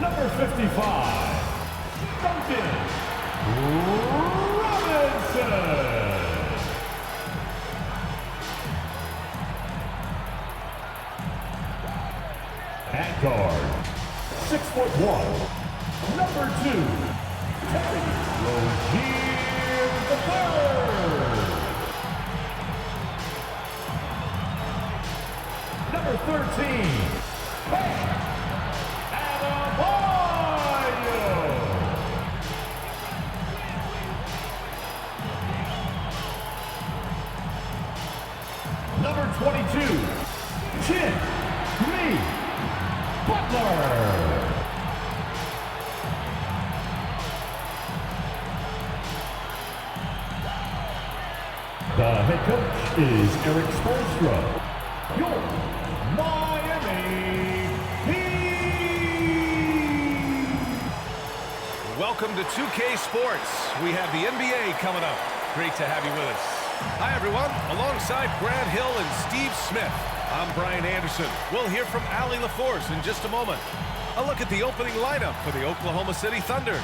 Number 55, Duncan Robinson. At guard, 6'1", number 2, Terry Rozier III. Number 13, Bam Adebayo. Number 22, Jimmy Butler. The head coach is Eric Spoelstra. Your Miami Heat. Welcome to 2K Sports. We have the NBA coming up. Great to have you with us. Hi, everyone. Alongside Brad Hill and Steve Smith, I'm Brian Anderson. We'll hear from Allie LaForce in just a moment. A look at the opening lineup for the Oklahoma City Thunder.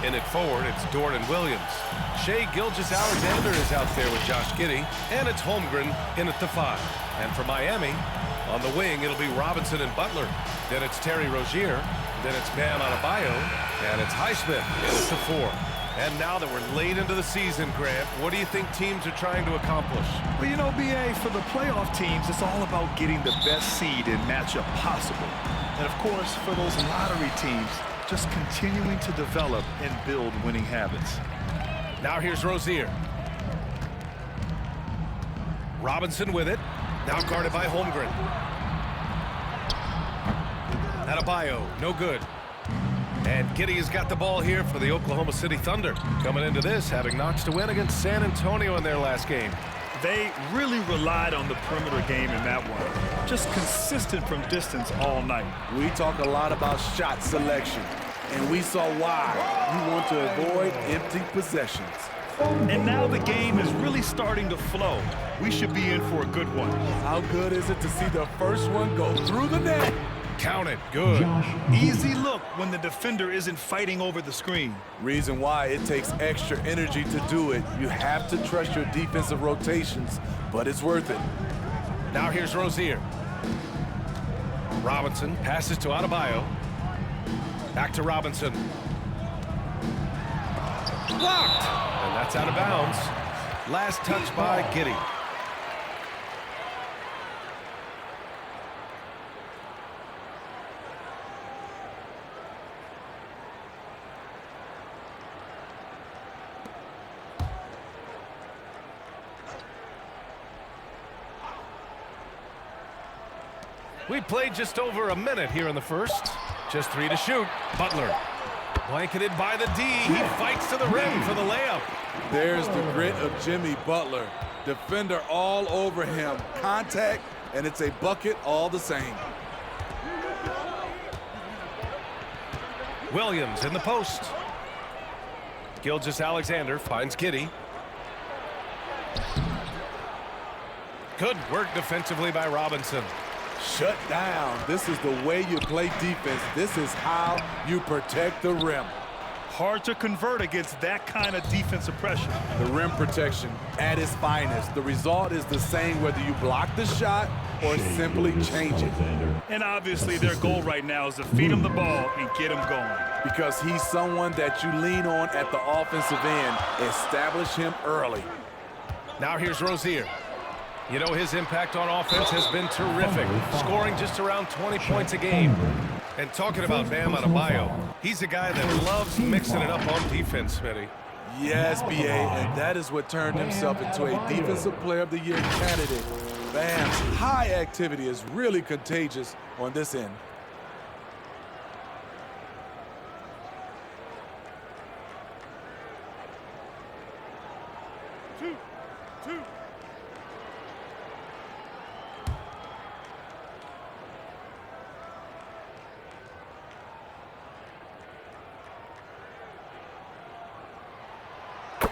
In at forward, it's Dorian Williams. Shai Gilgeous-Alexander is out there with Josh Giddey, and it's Holmgren in at the 5. And for Miami, on the wing, it'll be Robinson and Butler. Then it's Terry Rozier. Then it's Bam Adebayo, and it's Highsmith in at the 4. And now that we're late into the season, Grant, what do you think teams are trying to accomplish? Well, you know, B.A., for the playoff teams, it's all about getting the best seed and matchup possible. And, of course, for those lottery teams, just continuing to develop and build winning habits. Now here's Rozier. Robinson with it. Now guarded by Holmgren. Adebayo, no good. And Giddey has got the ball here for the Oklahoma City Thunder. Coming into this, having notched a win against San Antonio in their last game. They really relied on the perimeter game in that one. Just consistent from distance all night. We talk a lot about shot selection, and we saw why. You want to avoid empty possessions. And now the game is really starting to flow. We should be in for a good one. How good is it to see the first one go through the net? Count it. Good. Easy look when the defender isn't fighting over the screen. Reason why it takes extra energy to do it. You have to trust your defensive rotations, but it's worth it. Now here's Rozier. Robinson passes to Adebayo. Back to Robinson. Blocked! And that's out of bounds. Last touch by Giddey. We played just over a minute here in the first. Just 3 to shoot. Butler. Blanketed by the D. He fights to the rim for the layup. There's the grit of Jimmy Butler. Defender all over him. Contact, and it's a bucket all the same. Williams in the post. Gilgeous-Alexander finds Giddey. Good work defensively by Robinson. Shut down. This is the way you play defense. This is how you protect the rim. Hard to convert against that kind of defensive pressure. The rim protection at its finest. The result is the same whether you block the shot or simply change it. And obviously their goal right now is to feed him the ball and get him going. Because he's someone that you lean on at the offensive end. Establish him early. Now here's Rozier. You know, his impact on offense has been terrific, scoring just around 20 points a game. And talking about Bam Adebayo, he's a guy that loves mixing it up on defense, Smitty. Yes, B.A., and that is what turned himself into a Defensive Player of the Year candidate. Bam's high activity is really contagious on this end. Two.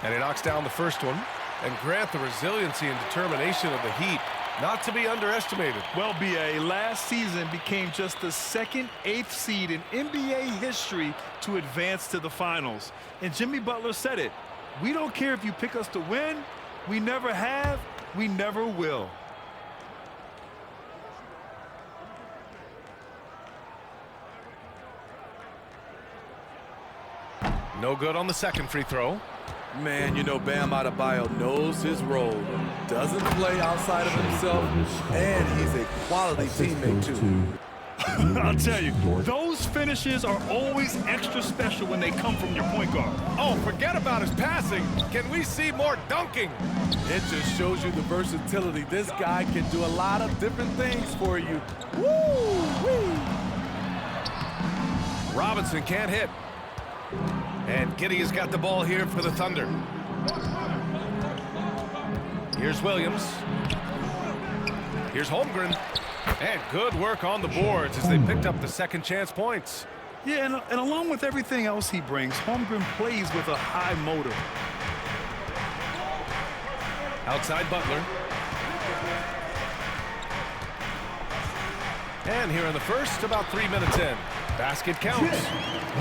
And he knocks down the first one. And Grant, the resiliency and determination of the Heat Not to be underestimated. Well, B.A., last season became just the second 8th seed in NBA history to advance to the finals. And Jimmy Butler said it. We don't care if you pick us to win. We never have. We never will. No good on the second free throw. Man, you know Bam Adebayo knows his role. Doesn't play outside of himself, and he's a quality teammate, too. I'll tell you, those finishes are always extra special when they come from your point guard. Oh, forget about his passing. Can we see more dunking? It just shows you the versatility. This guy can do a lot of different things for you. Woo-wee! Robinson can't hit. And Giddey has got the ball here for the Thunder. Here's Williams. Here's Holmgren. And good work on the boards as they picked up the second chance points. Yeah, and along with everything else he brings, Holmgren plays with a high motor. Outside Butler. And here in the first, about 3 minutes in. Basket counts.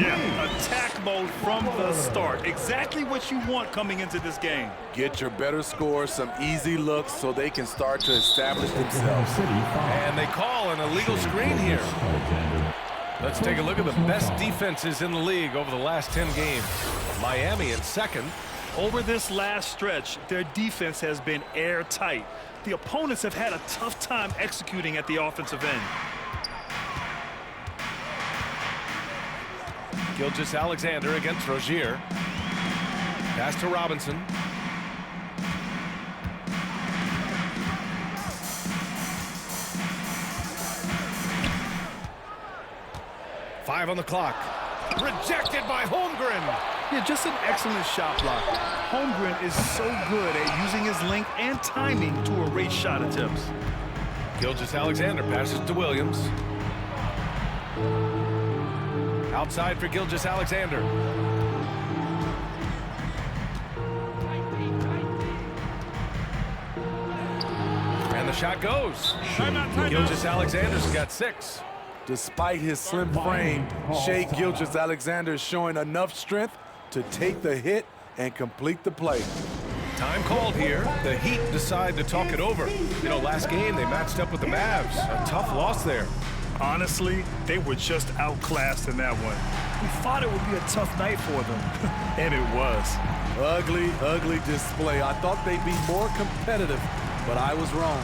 Yeah, attack mode from the start. Exactly what you want coming into this game. Get your better scores, some easy looks so they can start to establish themselves. And they call an illegal screen here. Let's take a look at the best defenses in the league over the last 10 games. Miami in second. Over this last stretch, their defense has been airtight. The opponents have had a tough time executing at the offensive end. Gilgeous-Alexander against Rozier. Pass to Robinson. Five on the clock. Rejected by Holmgren. Yeah, just an excellent shot block. Holmgren is so good at using his length and timing to erase shot attempts. Gilgeous-Alexander passes to Williams. Outside for Gilgeous-Alexander. And the shot goes. Gilgeous-Alexander's got 6. Despite his slim frame, Shai Gilgeous-Alexander is showing enough strength to take the hit and complete the play. Time called here. The Heat decide to talk it over. You know, last game they matched up with the Mavs. A tough loss there. Honestly, they were just outclassed in that one. We thought it would be a tough night for them, and it was. Ugly, ugly display. I thought they'd be more competitive, but I was wrong.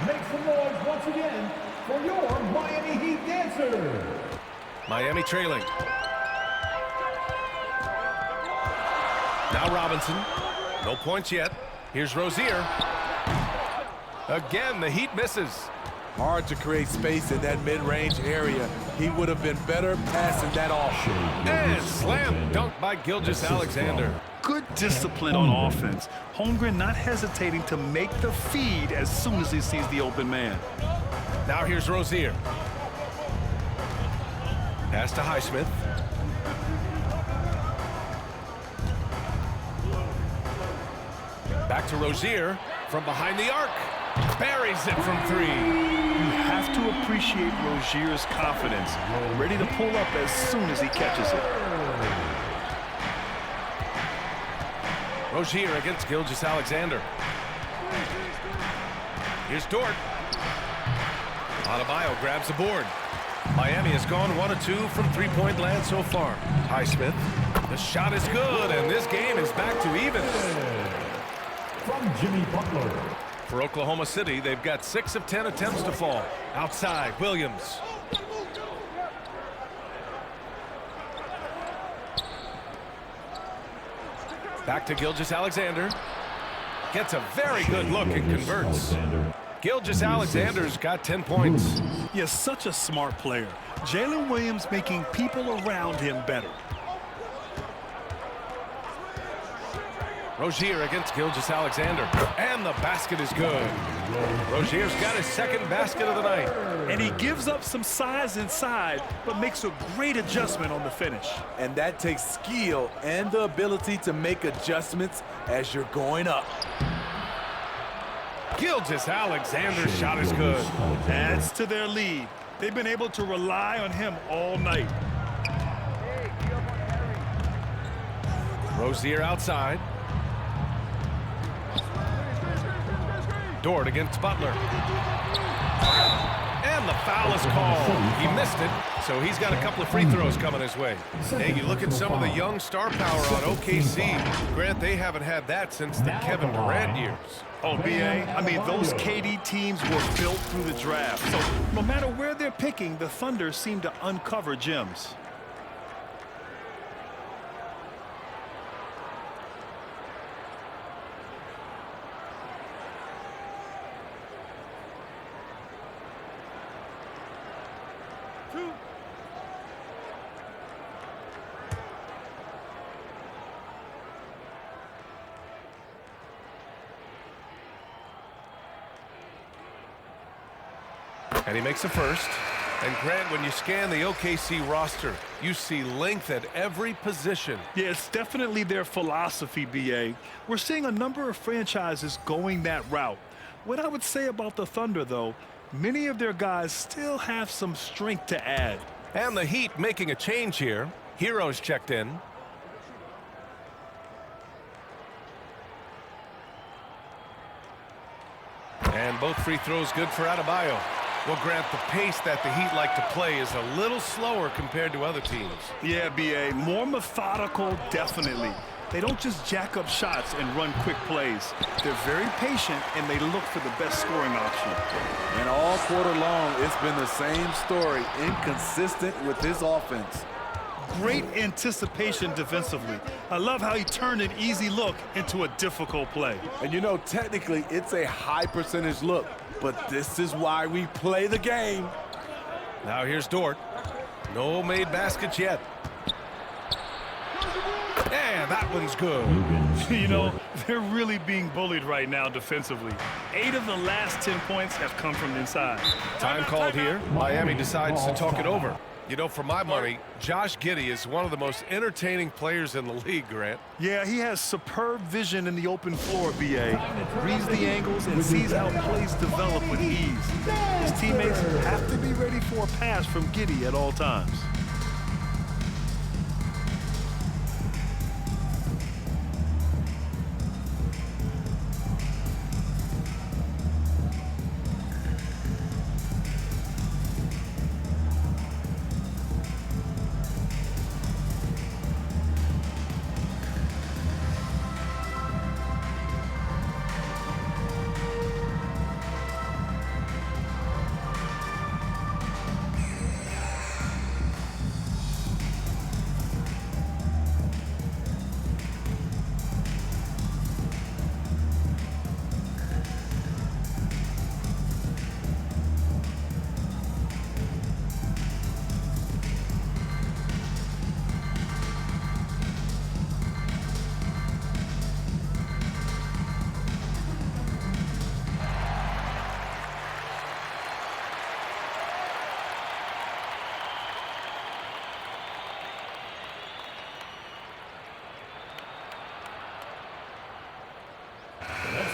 Make some noise once again for your Miami Heat dancer. Miami trailing. Now Robinson. No points yet. Here's Rozier. Again, the Heat misses. Hard to create space in that mid-range area. He would have been better passing that off. And slam dunk by Gilgeous-Alexander. Good discipline on offense. Holmgren not hesitating to make the feed as soon as he sees the open man. Now here's Rozier. Pass to Highsmith. Back to Rozier from behind the arc. Buries it from 3. You have to appreciate Rozier's confidence. Ready to pull up as soon as he catches it. Rozier against Gilgeous-Alexander. Here's Dort. Adebayo grabs the board. Miami has gone 1 of 2 from three-point land so far. Highsmith. The shot is good, and this game is back to even. From Jimmy Butler. For Oklahoma City, they've got 6 of 10 attempts to fall. Outside, Williams. Back to Gilgeous-Alexander. Gets a very good look and converts. Gilgeous-Alexander's got 10 points. He is such a smart player. Jalen Williams making people around him better. Rozier against Gilgeous-Alexander. And the basket is good. Rozier's got his second basket of the night. And he gives up some size inside, but makes a great adjustment on the finish. And that takes skill and the ability to make adjustments as you're going up. Gilgeous-Alexander's shot is good. Adds to their lead. They've been able to rely on him all night. Rozier outside. Dort against Butler. And the foul is called. He missed it, so he's got a couple of free throws coming his way. Hey, you look at some of the young star power on OKC. Grant, they haven't had that since the Kevin Durant years. Oh, B.A., I mean, those KD teams were built through the draft. So no matter where they're picking, the Thunder seem to uncover gems. And he makes a first. And Grant, when you scan the OKC roster, you see length at every position. Yeah, it's definitely their philosophy, B.A. We're seeing a number of franchises going that route. What I would say about the Thunder, though, many of their guys still have some strength to add. And the Heat making a change here. Heroes checked in. And both free throws good for Adebayo. Well, Grant, the pace that the Heat like to play is a little slower compared to other teams. Yeah, B.A., more methodical, definitely. They don't just jack up shots and run quick plays. They're very patient, and they look for the best scoring option. And all quarter long, it's been the same story, inconsistent with his offense. Great anticipation defensively. I love how he turned an easy look into a difficult play. And you know, technically, it's a high percentage look, but this is why we play the game. Now here's Dort. No made baskets yet. And that one's good. You know, they're really being bullied right now defensively. 8 of the last 10 points have come from inside. Time called here. Miami decides to talk it over. You know, for my money, Josh Giddey is one of the most entertaining players in the league, Grant. Yeah, he has superb vision in the open floor, B.A. Reads the angles and sees how plays develop with ease. His teammates have to be ready for a pass from Giddey at all times.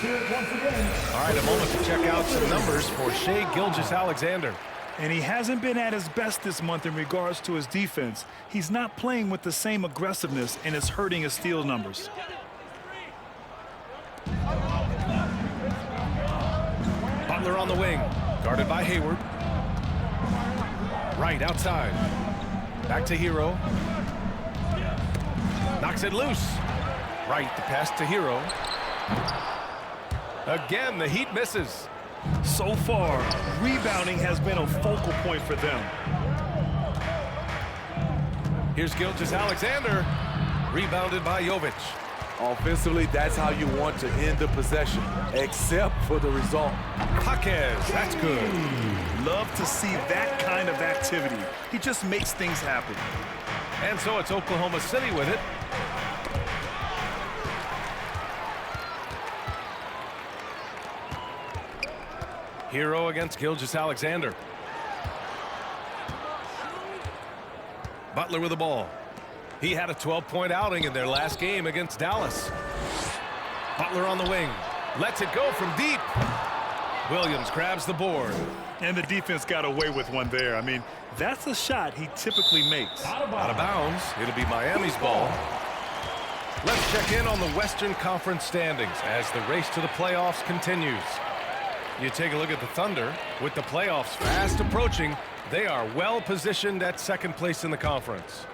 All right, a moment to check out some numbers for Shai Gilgeous-Alexander. And he hasn't been at his best this month in regards to his defense. He's not playing with the same aggressiveness, and it's hurting his steal numbers. Butler on the wing, guarded by Hayward. Right outside. Back to Hero. Knocks it loose. Right, the pass to Hero. Again, the Heat misses. So far, rebounding has been a focal point for them. Here's Gilgeous-Alexander. Rebounded by Jovic. Offensively, that's how you want to end the possession, except for the result. Jaquez, that's good. Love to see that kind of activity. He just makes things happen. And so it's Oklahoma City with it. Hero against Gilgeous-Alexander. Butler with the ball. He had a 12-point outing in their last game against Dallas. Butler on the wing. Lets it go from deep. Williams grabs the board. And the defense got away with one there. I mean, that's a shot he typically makes. Out of bounds. It'll be Miami's ball. Let's check in on the Western Conference standings as the race to the playoffs continues. You take a look at the Thunder. With the playoffs fast approaching, they are well positioned at second place in the conference.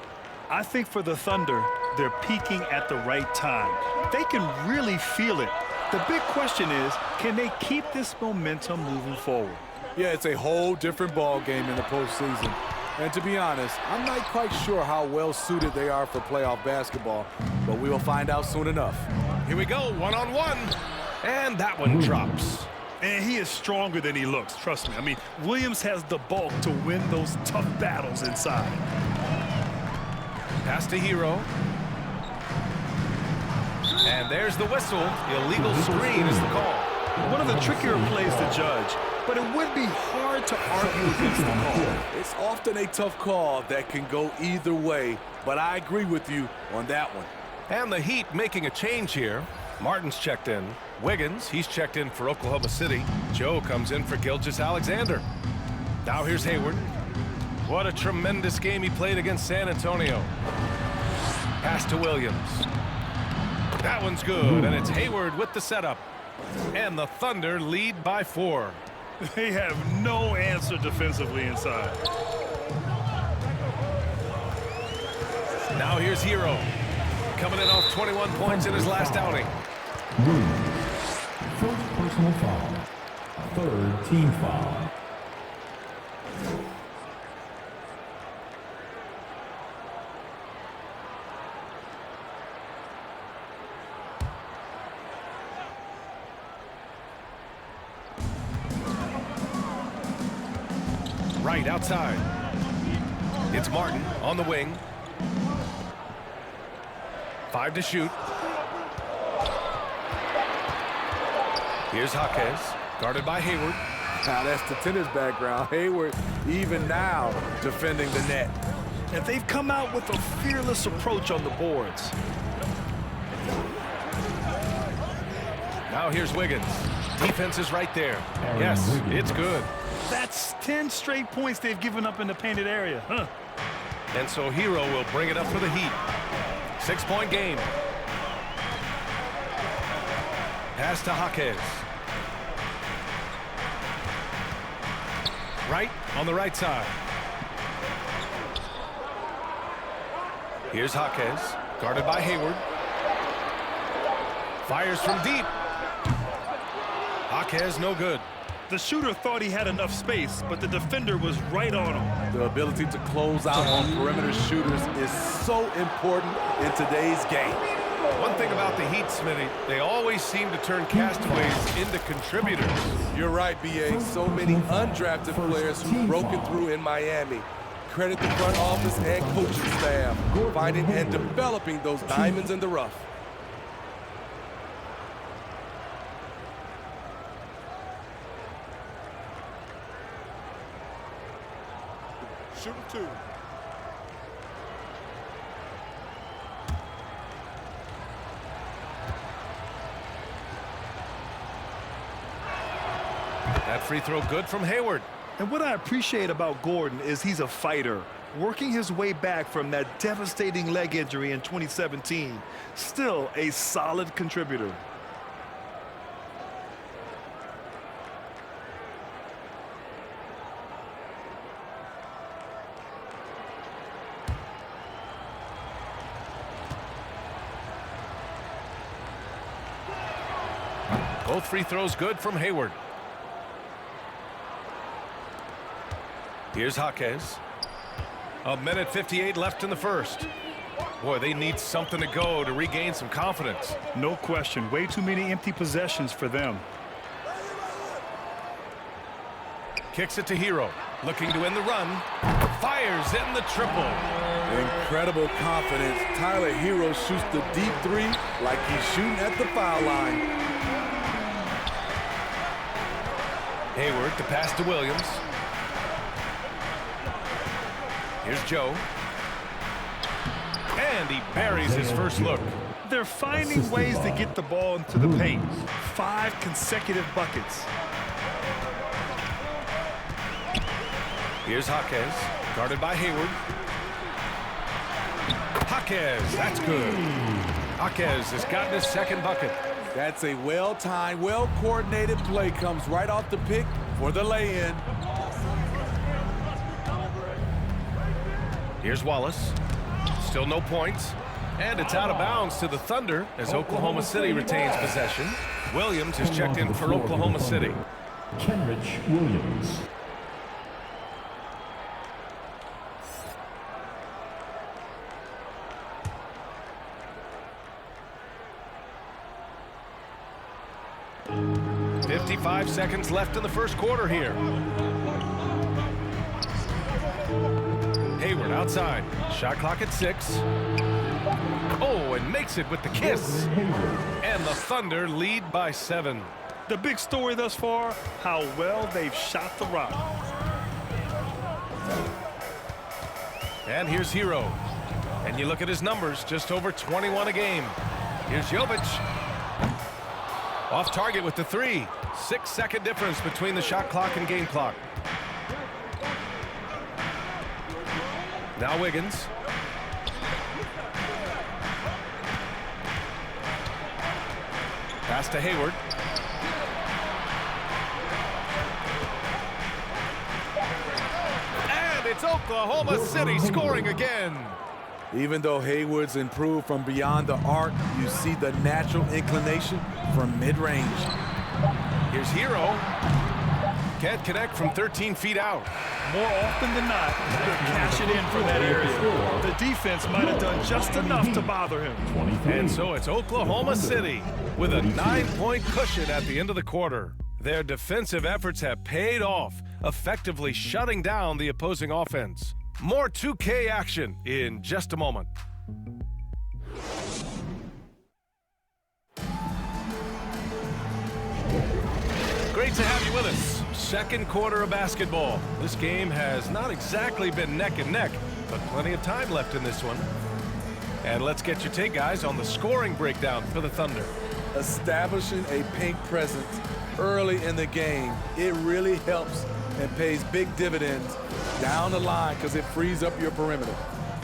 I think for the Thunder, they're peaking at the right time. They can really feel it. The big question is, can they keep this momentum moving forward? Yeah, it's a whole different ball game in the postseason. And to be honest, I'm not quite sure how well suited they are for playoff basketball, but we will find out soon enough. Here we go, one-on-one. And that one drops. And he is stronger than he looks, trust me. I mean, Williams has the bulk to win those tough battles inside. Pass to Hero. And there's the whistle. Illegal screen is the call. One of the trickier plays to judge, but it would be hard to argue against the call. It's often a tough call that can go either way, but I agree with you on that one. And the Heat making a change here. Martin's checked in. Wiggins, he's checked in for Oklahoma City. Joe comes in for Gilgeous-Alexander. Now here's Hayward. What a tremendous game he played against San Antonio. Pass to Williams. That one's good, and it's Hayward with the setup. And the Thunder lead by 4. They have no answer defensively inside. Now here's Hero. Coming in off 21 points in his last outing. First personal foul. Third team foul. Right outside. It's Martin on the wing. 5 to shoot. Here's Jaquez, guarded by Hayward. Now that's the tennis background. Hayward, even now, defending the net. And they've come out with a fearless approach on the boards. Now here's Wiggins. Defense is right there. Yes, it's good. That's 10 straight points they've given up in the painted area, huh? And so Hero will bring it up for the Heat. 6-point game. Pass to Jaquez. Right on the right side. Here's Jaquez, guarded by Hayward. Fires from deep. Jaquez no good. The shooter thought he had enough space, but the defender was right on him. The ability to close out on perimeter shooters is so important in today's game. One thing about the Heat, Smitty, they always seem to turn castaways into contributors. You're right, B.A. So many undrafted players who've broken through in Miami. Credit the front office and coaching staff finding and developing those diamonds in the rough. Shooter 2. That free throw good from Hayward. And what I appreciate about Gordon is he's a fighter, working his way back from that devastating leg injury in 2017. Still a solid contributor. Both free throws good from Hayward. Here's Jaquez. 1:58 left in the first. Boy, they need something to go to regain some confidence. No question. Way too many empty possessions for them. Kicks it to Hero. Looking to end the run. Fires in the triple. Incredible confidence. Tyler Hero shoots the deep three like he's shooting at the foul line. Hayward to pass to Williams. Here's Joe. And he buries his first look. They're finding ways to get the ball into the paint. 5 consecutive buckets. Here's Jaquez, guarded by Hayward. Jaquez, that's good. Jaquez has gotten his second bucket. That's a well-timed, well-coordinated play. Comes right off the pick for the lay-in. Here's Wallace. Still no points. And it's out of bounds to the Thunder as Oklahoma City retains possession. Williams is checked in for Oklahoma City. Kenrich Williams. .55 seconds left in the first quarter here. Hayward outside. Shot clock at 6. Oh, and makes it with the kiss. And the Thunder lead by 7. The big story thus far, how well they've shot the rock. And here's Hero. And you look at his numbers, just over 21 a game. Here's Jovic. Off target with the 3. 6-second difference between the shot clock and game clock. Now Wiggins. Pass to Hayward. And it's Oklahoma City scoring again. Even though Hayward's improved from beyond the arc, you see the natural inclination from mid-range. Here's Hero. Can't connect from 13 feet out. More often than not, they're cashing in from that area. The defense might have done just enough to bother him. And so it's Oklahoma City with a 9-point cushion at the end of the quarter. Their defensive efforts have paid off, effectively shutting down the opposing offense. More 2K action in just a moment. Great to have you with us. Second quarter of basketball. This game has not exactly been neck and neck, but plenty of time left in this one. And let's get your take, guys, on the scoring breakdown for the Thunder. Establishing a paint presence early in the game, it really helps and pays big dividends down the line because it frees up your perimeter.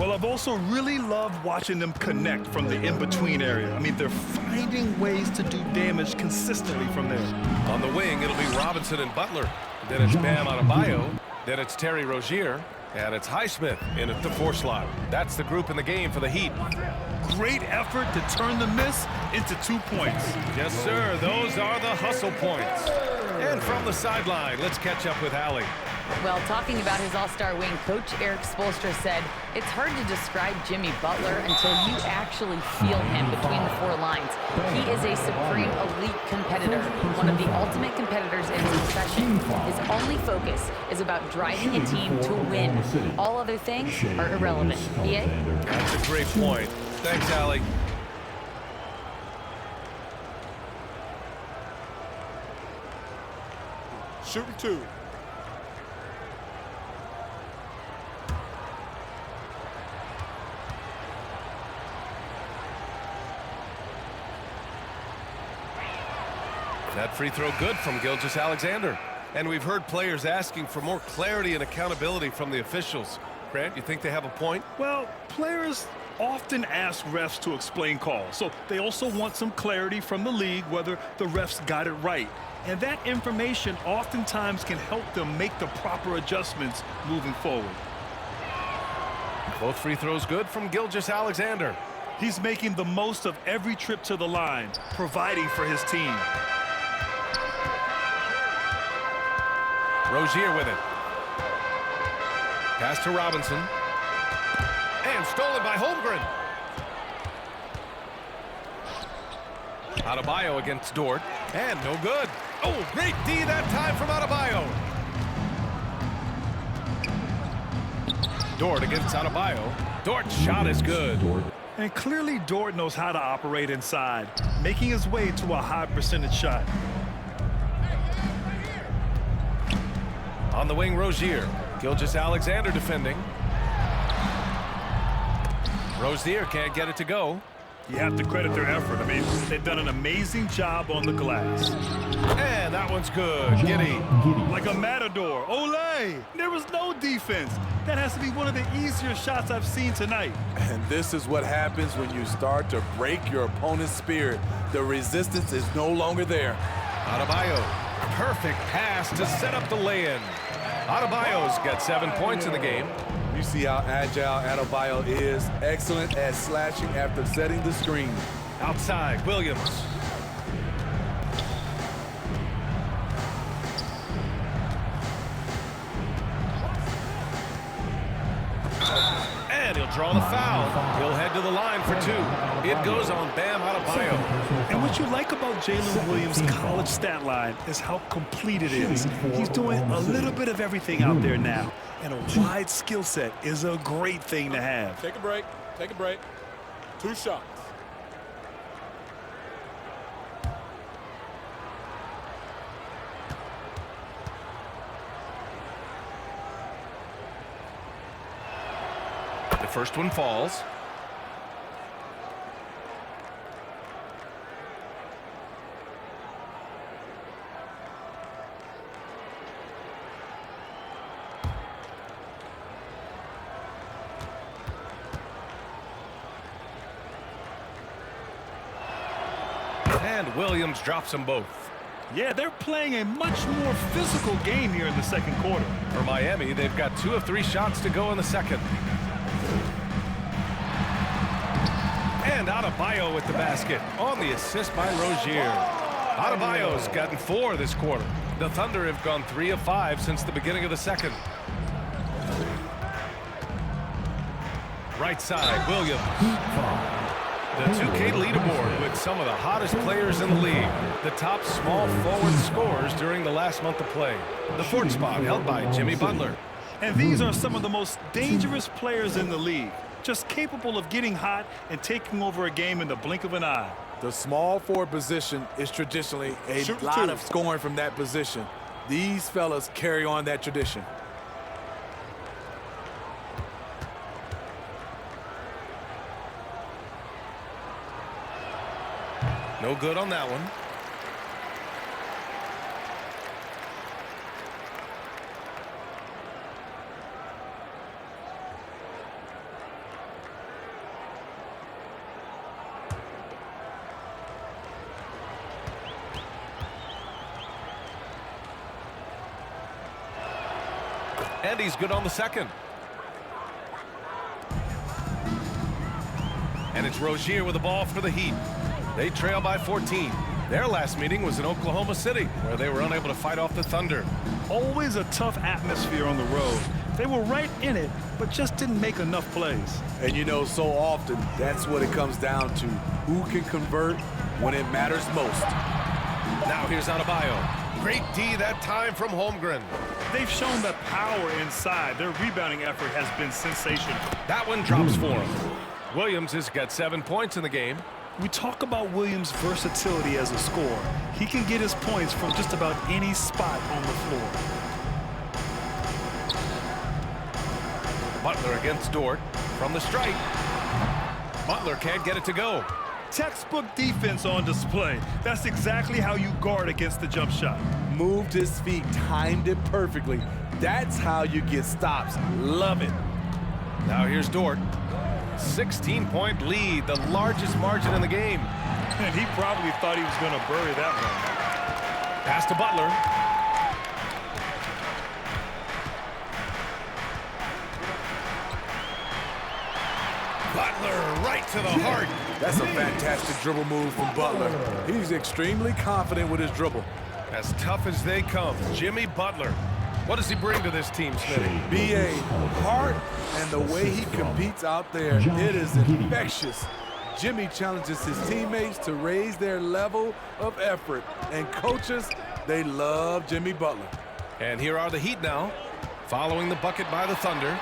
Well, I've also really loved watching them connect from the in-between area. I mean, they're finding ways to do damage consistently from there. On the wing, it'll be Robinson and Butler. Then it's Bam Adebayo. Then it's Terry Rozier. And it's Highsmith in at the 4 slot. That's the group in the game for the Heat. Great effort to turn the miss into 2 points. Yes, sir. Those are the hustle points. And from the sideline, let's catch up with Allie. Well, talking about his all-star wing, Coach Eric Spoelstra said, it's hard to describe Jimmy Butler until you actually feel him between the 4 lines. He is a supreme elite competitor, one of the ultimate competitors in the profession. His only focus is about driving a team to win. All other things are irrelevant. Yeah? That's a great point. Thanks, Allie. Shooting 2. That free throw good from Gilgeous-Alexander. And we've heard players asking for more clarity and accountability from the officials. Grant, you think they have a point? Well, players often ask refs to explain calls, so they also want some clarity from the league whether the refs got it right. And that information oftentimes can help them make the proper adjustments moving forward. Both free throws good from Gilgeous-Alexander. He's making the most of every trip to the line, providing for his team. Rozier with it. Pass to Robinson. And stolen by Holmgren. Adebayo against Dort. And no good. Oh, great D that time from Adebayo. Dort against Adebayo. Dort's shot is good. And clearly Dort knows how to operate inside, making his way to a high percentage shot. On the wing, Rozier. Gilgeous-Alexander defending. Rozier can't get it to go. You have to credit their effort. I mean, they've done an amazing job on the glass. And that one's good. Giddey. Like a matador. Olay! There was no defense. That has to be one of the easier shots I've seen tonight. And this is what happens when you start to break your opponent's spirit. The resistance is no longer there. Adebayo. Perfect pass to set up the lay-in. Adebayo's got 7 points in the game. You see how agile Adebayo is. Excellent at slashing after setting the screen. Outside, Williams. And he'll draw the foul. He'll head to the line for 2. It goes on Bam Adebayo. And what you like about Jalen Williams' college stat line is how complete it is. He's doing a little bit of everything out there now. And a wide skill set is a great thing to have. Take a break. Take a break. 2 shots. The first one falls. And Williams drops them both. Yeah, they're playing a much more physical game here in the second quarter. For Miami, they've got 2 of 3 shots to go in the second. And Adebayo with the basket on the assist by Rozier. Adebayo's gotten 4 this quarter. The Thunder have gone 3 of 5 since the beginning of the second. Right side, Williams. The 2K leaderboard with some of the hottest players in the league. The top small forward scorers during the last month of play. The 4th spot held by Jimmy Butler. And these are some of the most dangerous players in the league. Just capable of getting hot and taking over a game in the blink of an eye. The small forward position is traditionally a lot of scoring from that position. These fellas carry on that tradition. No good on that one. And he's good on the second. And it's Rozier with the ball for the Heat. They trail by 14. Their last meeting was in Oklahoma City, where they were unable to fight off the Thunder. Always a tough atmosphere on the road. They were right in it, but just didn't make enough plays. And you know, so often, that's what it comes down to. Who can convert when it matters most? Now here's Adebayo. Great D that time from Holmgren. They've shown the power inside. Their rebounding effort has been sensational. That one drops for him. Williams has got 7 points in the game. We talk about Williams' versatility as a scorer. He can get his points from just about any spot on the floor. Butler against Dort from the stripe. Butler can't get it to go. Textbook defense on display. That's exactly how you guard against the jump shot. Moved his feet, timed it perfectly. That's how you get stops. Love it. Now here's Dort. 16-point lead, the largest margin in the game. And he probably thought he was going to bury that one. Pass to Butler. Butler right to the heart. That's a fantastic dribble move from Butler. He's extremely confident with his dribble. As tough as they come, Jimmy Butler. What does he bring to this team, Smitty? B.A. heart and the way he competes out there, it is infectious. Jimmy challenges his teammates to raise their level of effort. And coaches, they love Jimmy Butler. And here are the Heat now, following the bucket by the Thunder.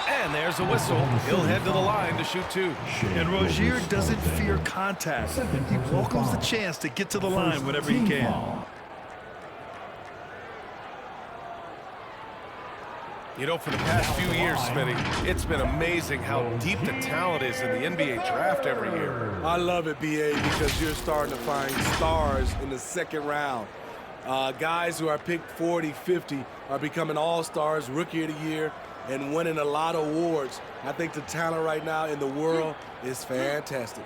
And there's a whistle. He'll head to the line to shoot 2. And Rozier doesn't fear contact. He welcomes the chance to get to the line whenever he can. You know, for the past few years, Smitty, it's been amazing how deep the talent is in the NBA draft every year. I love it, B.A., because you're starting to find stars in the second round. Guys who are picked 40, 50 are becoming all-stars, rookie of the year, and winning a lot of awards. I think the talent right now in the world is fantastic.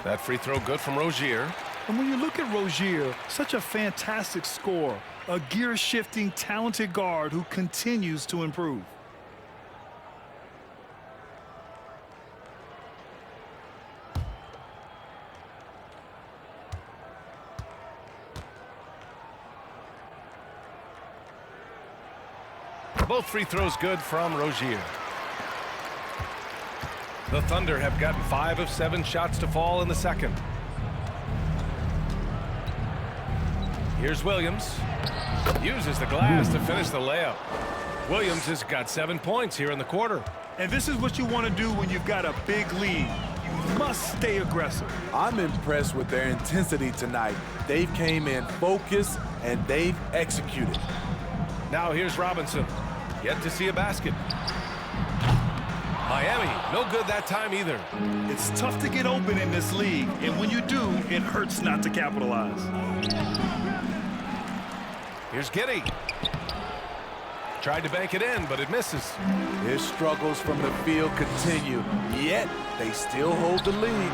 That free throw good from Rozier. And when you look at Rozier, such a fantastic scorer, a gear-shifting, talented guard who continues to improve. Both free throws good from Rozier. The Thunder have gotten 5 of 7 shots to fall in the second. Here's Williams. Uses the glass to finish the layup. Williams has got 7 points here in the quarter. And this is what you want to do when you've got a big lead. You must stay aggressive. I'm impressed with their intensity tonight. They've came in focused and they've executed. Now here's Robinson. Yet to see a basket. Miami, no good that time either. It's tough to get open in this league, and when you do, it hurts not to capitalize. Here's Giddey. Tried to bank it in, but it misses. His struggles from the field continue, yet they still hold the lead.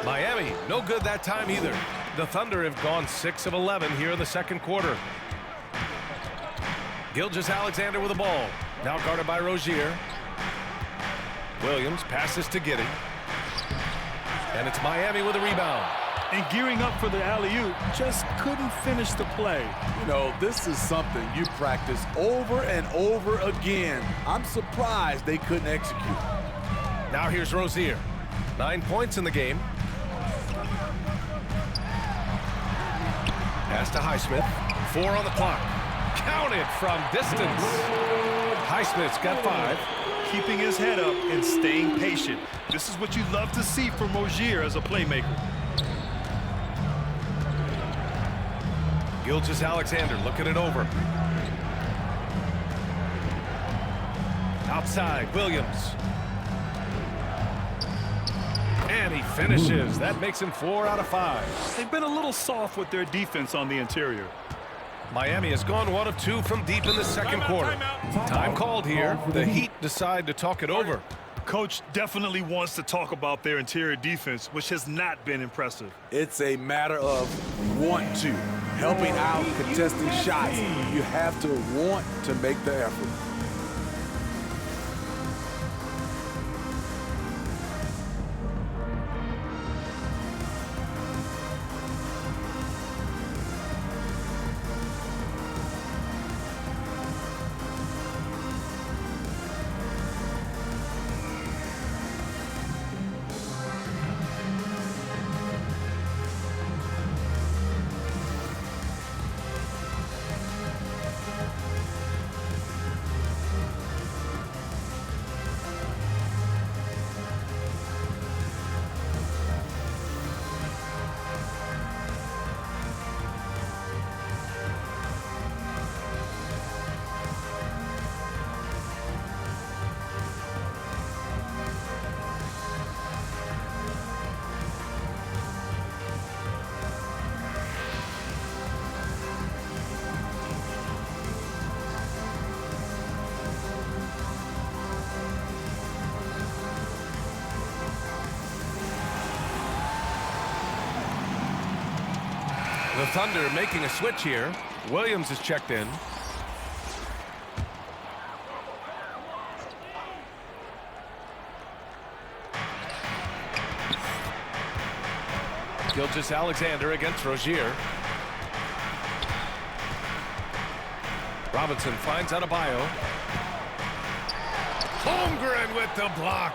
Miami, no good that time either. The Thunder have gone 6 of 11 here in the second quarter. Gilgeous-Alexander with the ball. Now guarded by Rozier. Williams passes to Giddey. And it's Miami with a rebound. And gearing up for the alley-oop, just couldn't finish the play. You know, this is something you practice over and over again. I'm surprised they couldn't execute. Now here's Rozier. 9 points in the game. Pass to Highsmith. 4 on the clock. Counted from distance. Highsmith's got 5. Keeping his head up and staying patient. This is what you love to see from Rozier as a playmaker. Gilgeous-Alexander looking it over. Outside, Williams. And he finishes. That makes him 4 out of 5. They've been a little soft with their defense on the interior. Miami has gone 1 of 2 from deep in the second quarter. Time called here. The Heat decide to talk it over. Coach definitely wants to talk about their interior defense, which has not been impressive. It's a matter of want to. Helping out, contesting shots. You have to want to make the effort. The Thunder making a switch here. Williams is checked in. Gilgeous-Alexander against Rozier. Robinson finds Adebayo. Holmgren with the block.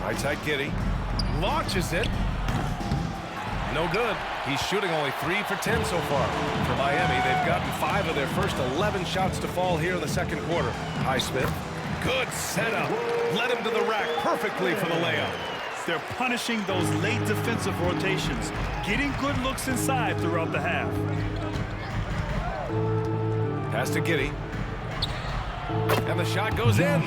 Right side Giddey. Launches it. No good. He's shooting only 3 for 10 so far. For Miami, they've gotten 5 of their first 11 shots to fall here in the second quarter. Highsmith. Good setup. Led him to the rack perfectly for the layup. They're punishing those late defensive rotations, getting good looks inside throughout the half. Pass to Giddey. And the shot goes in.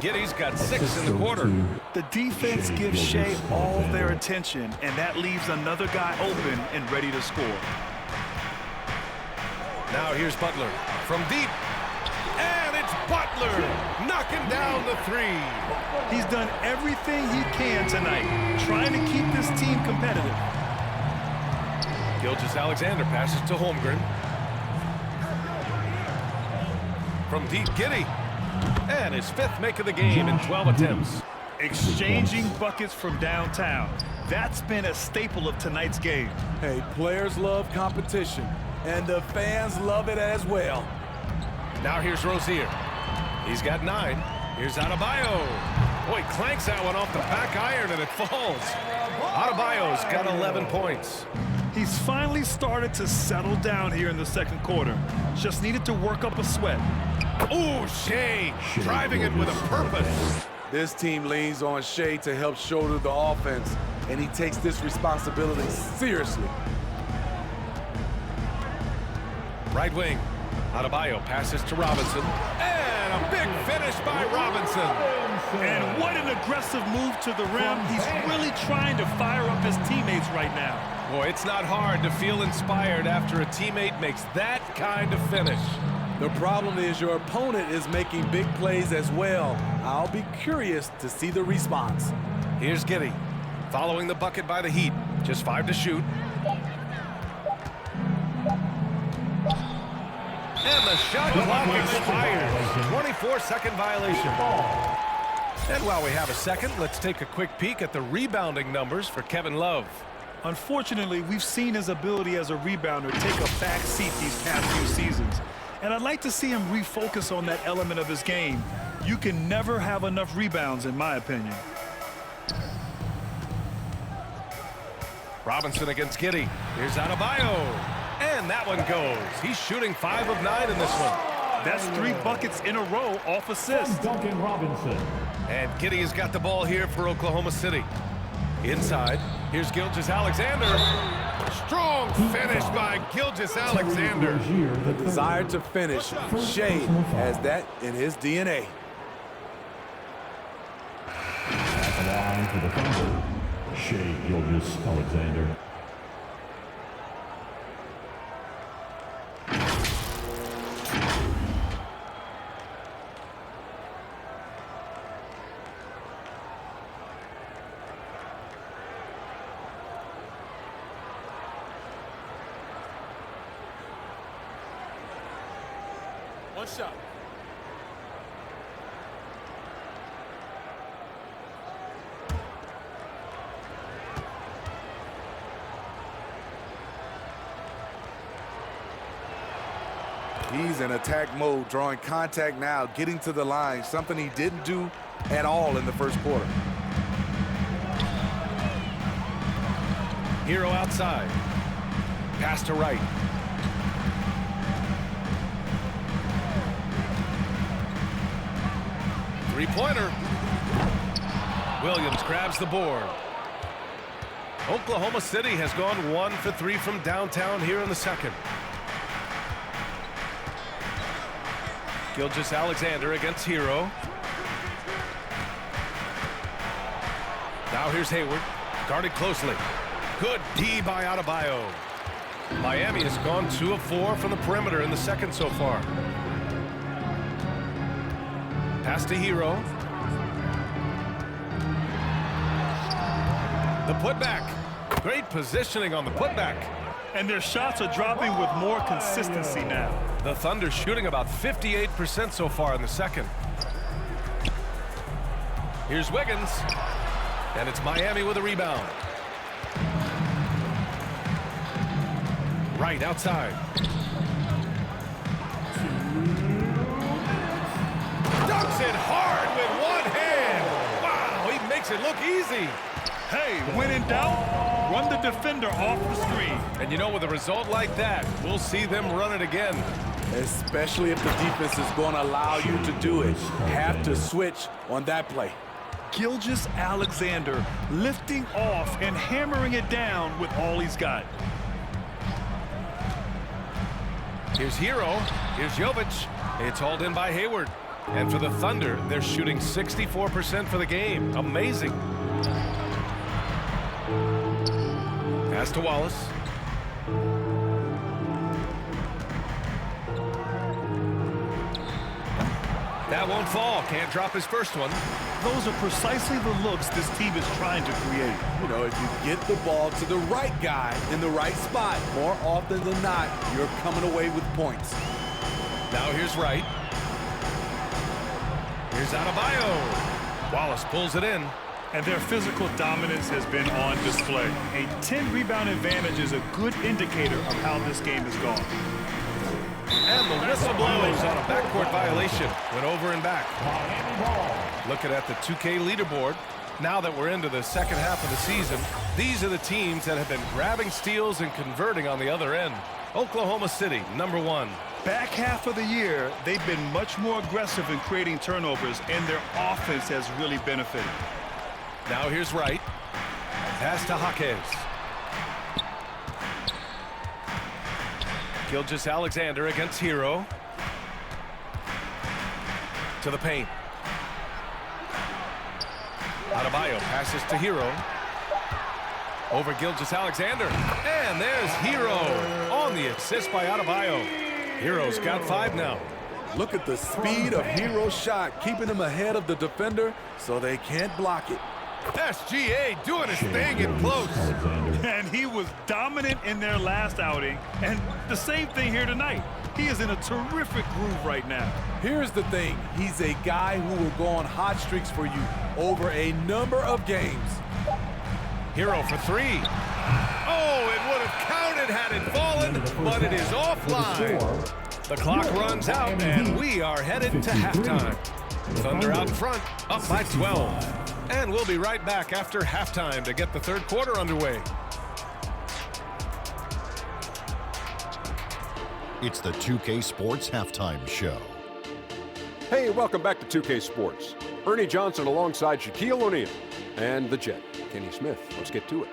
Giddey's got 6 in the quarter. The defense gives Shea all their attention, and that leaves another guy open and ready to score. Now here's Butler from deep. And it's Butler knocking down the 3. He's done everything he can tonight, trying to keep this team competitive. Gilgeous-Alexander passes to Holmgren. From deep, Giddey. And his 5th make of the game in 12 attempts. Exchanging buckets from downtown. That's been a staple of tonight's game. Hey, players love competition, and the fans love it as well. Now here's Rozier. He's got 9. Here's Adebayo. Boy, clanks that one off the back iron, and it falls. Adebayo's got 11 points. He's finally started to settle down here in the second quarter. Just needed to work up a sweat. Ooh, Shea driving it with a purpose. This team leans on Shea to help shoulder the offense, and he takes this responsibility seriously. Right wing. Adebayo passes to Robinson. And a big finish by Robinson. And what an aggressive move to the rim. He's really trying to fire up his teammates right now. Boy, it's not hard to feel inspired after a teammate makes that kind of finish. The problem is your opponent is making big plays as well. I'll be curious to see the response. Here's Giddey following the bucket by the Heat. Just 5 to shoot. And the shot clock expires. 24-second violation. And while we have a second, let's take a quick peek at the rebounding numbers for Kevin Love. Unfortunately, we've seen his ability as a rebounder take a back seat these past few seasons. And I'd like to see him refocus on that element of his game. You can never have enough rebounds, in my opinion. Robinson against Giddey. Here's Adebayo. And that one goes. He's shooting 5 of 9 in this one. That's 3 buckets in a row off assist. Duncan Robinson. And Giddey has got the ball here for Oklahoma City. Inside, here's Gilgeous-Alexander. Strong finish by Gilgeous-Alexander. The desire to finish. Shea has that in his DNA. At the line for the Thunder, Shea Gilgeous-Alexander. One shot. He's in attack mode, drawing contact now, getting to the line, something he didn't do at all in the first quarter. Hero outside. Pass to right. Three-pointer. Williams grabs the board. Oklahoma City has gone 1 for 3 from downtown here in the second. Gilgeous-Alexander against Hero. Now here's Hayward, guarded closely. Good D by Adebayo. Miami has gone 2 of 4 from the perimeter in the second so far. Pass to Hero. The putback. Great positioning on the putback. And their shots are dropping with more consistency now. The Thunder shooting about 58% so far in the second. Here's Wiggins. And it's Miami with a rebound. Right outside. Dunks it hard with one hand. Wow, he makes it look easy. Hey, when in doubt, run the defender off the screen. And you know, with a result like that, we'll see them run it again. Especially if the defense is going to allow you to do it. Have to switch on that play. Gilgeous-Alexander lifting off and hammering it down with all he's got. Here's Hero. Here's Jovic. It's hauled in by Hayward. And for the Thunder, they're shooting 64% for the game. Amazing. Pass to Wallace. That won't fall. Can't drop his first one. Those are precisely the looks this team is trying to create. You know, if you get the ball to the right guy in the right spot, more often than not, you're coming away with points. Now here's Wright. Here's Adebayo. Wallace pulls it in. And their physical dominance has been on display. A 10-rebound advantage is a good indicator of how this game has gone. And the whistle blows on a backcourt violation. Went over and back. Looking at the 2K leaderboard, now that we're into the second half of the season, these are the teams that have been grabbing steals and converting on the other end. Oklahoma City, #1. Back half of the year, they've been much more aggressive in creating turnovers, and their offense has really benefited. Now here's Wright. Pass to Jaquez. Gilgeous-Alexander against Hero. To the paint. Adebayo passes to Hero. Over Gilgeous-Alexander. And there's Hero on the assist by Adebayo. Hero's got 5 now. Look at the speed of Hero's shot, keeping him ahead of the defender so they can't block it. SGA doing his thing in close. And he was dominant in their last outing, and the same thing here tonight. He is in a terrific groove right now. Here's the thing. He's a guy who will go on hot streaks for you over a number of games. Hero for 3. Oh, it would have counted had it fallen, but it is offline. The clock runs out, and we are headed to halftime. Thunder out front, up by 12. And we'll be right back after halftime to get the third quarter underway. It's the 2K Sports Halftime Show. Hey, welcome back to 2K Sports. Ernie Johnson alongside Shaquille O'Neal and the Jet, Kenny Smith. Let's get to it.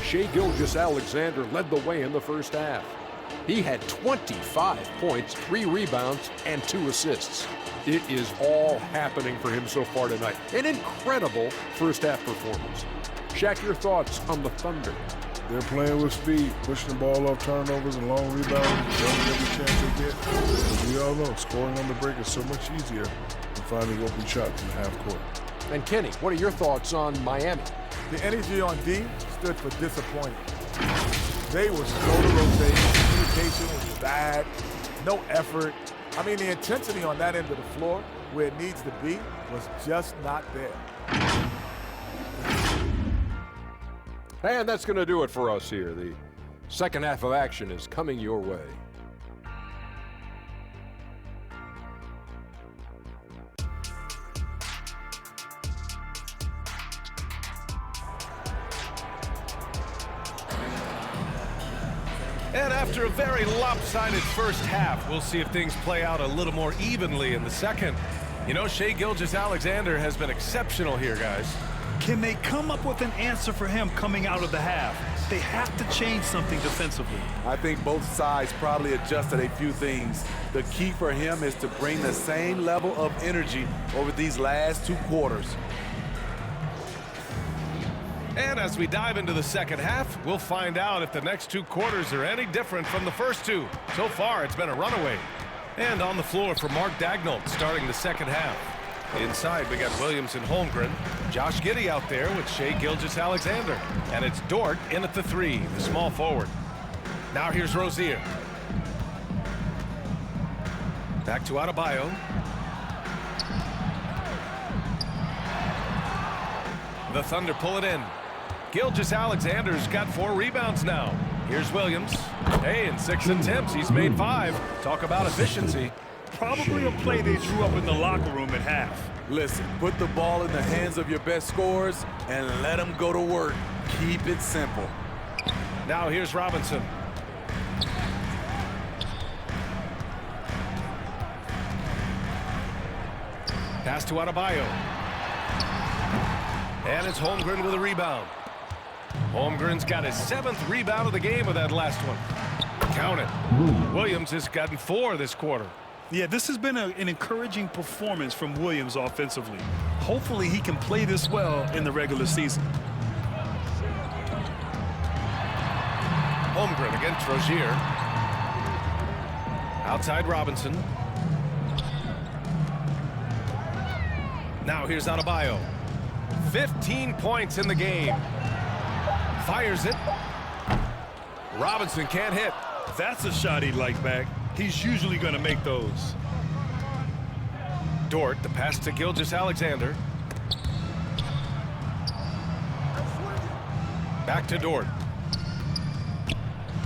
Shai Gilgeous-Alexander led the way in the first half. He had 25 points, 3 rebounds, and 2 assists. It is all happening for him so far tonight. An incredible first half performance. Shaq, your thoughts on the Thunder? They're playing with speed, pushing the ball off turnovers and long rebounds, running every chance they get. As we all know, scoring on the break is so much easier than finding open shots in the half court. And Kenny, what are your thoughts on Miami? The energy on D stood for disappointing. They were slow to rotate, communication was bad, no effort. I mean, the intensity on that end of the floor, where it needs to be, was just not there. And that's going to do it for us here. The second half of action is coming your way. And after a very lopsided first half, we'll see if things play out a little more evenly in the second. You know, Shai Gilgeous-Alexander has been exceptional here, guys. Can they come up with an answer for him coming out of the half? They have to change something defensively. I think both sides probably adjusted a few things. The key for him is to bring the same level of energy over these last 2 quarters. And as we dive into the second half, we'll find out if the next 2 quarters are any different from the first 2. So far, it's been a runaway. And on the floor for Mark Daigneault starting the second half. Inside, we got Williams and Holmgren. Josh Giddey out there with Shai Gilgeous-Alexander. And it's Dort in at the 3, the small forward. Now here's Rozier. Back to Adebayo. The Thunder pull it in. Gilgeous-Alexander's got 4 rebounds now. Here's Williams. Hey, in 6 attempts, he's made 5. Talk about efficiency. Probably a play they drew up in the locker room at half. Listen, put the ball in the hands of your best scorers and let them go to work. Keep it simple. Now here's Robinson. Pass to Adebayo. And it's Holmgren with a rebound. Holmgren's got his 7th rebound of the game with that last one. Count it. Williams has gotten 4 this quarter. Yeah, this has been an encouraging performance from Williams offensively. Hopefully he can play this well in the regular season. Holmgren against Rozier. Outside Robinson. Now here's Adebayo. 15 points in the game. Fires it. Robinson can't hit. That's a shot he'd like back. He's usually going to make those. Dort, the pass to Gilgeous-Alexander. Back to Dort.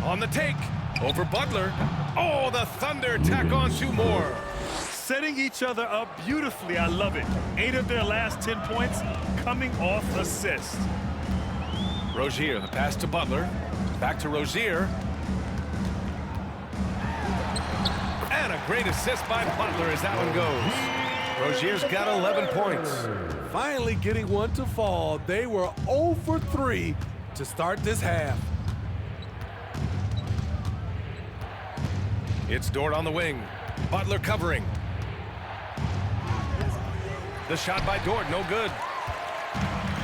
On the take. Over Butler. Oh, the Thunder tack on 2 more. Setting each other up beautifully. I love it. 8 of their last 10 points coming off assists. Rozier, the pass to Butler. Back to Rozier. And a great assist by Butler as that one goes. Rozier's got 11 points. Finally getting one to fall. They were 0 for 3 to start this half. It's Dort on the wing. Butler covering. The shot by Dort, no good.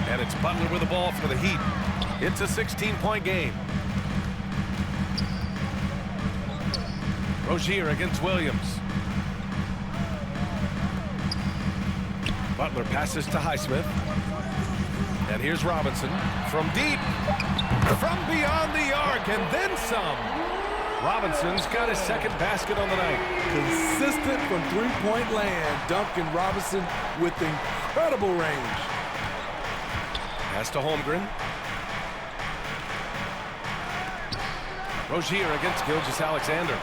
And it's Butler with the ball for the Heat. It's a 16-point game. Rozier against Williams. Butler passes to Highsmith. And here's Robinson from deep. From beyond the arc and then some. Robinson's got his 2nd basket on the night. Consistent from 3-point land. Duncan Robinson with incredible range. Pass to Holmgren. Rozier against Gilgeous-Alexander.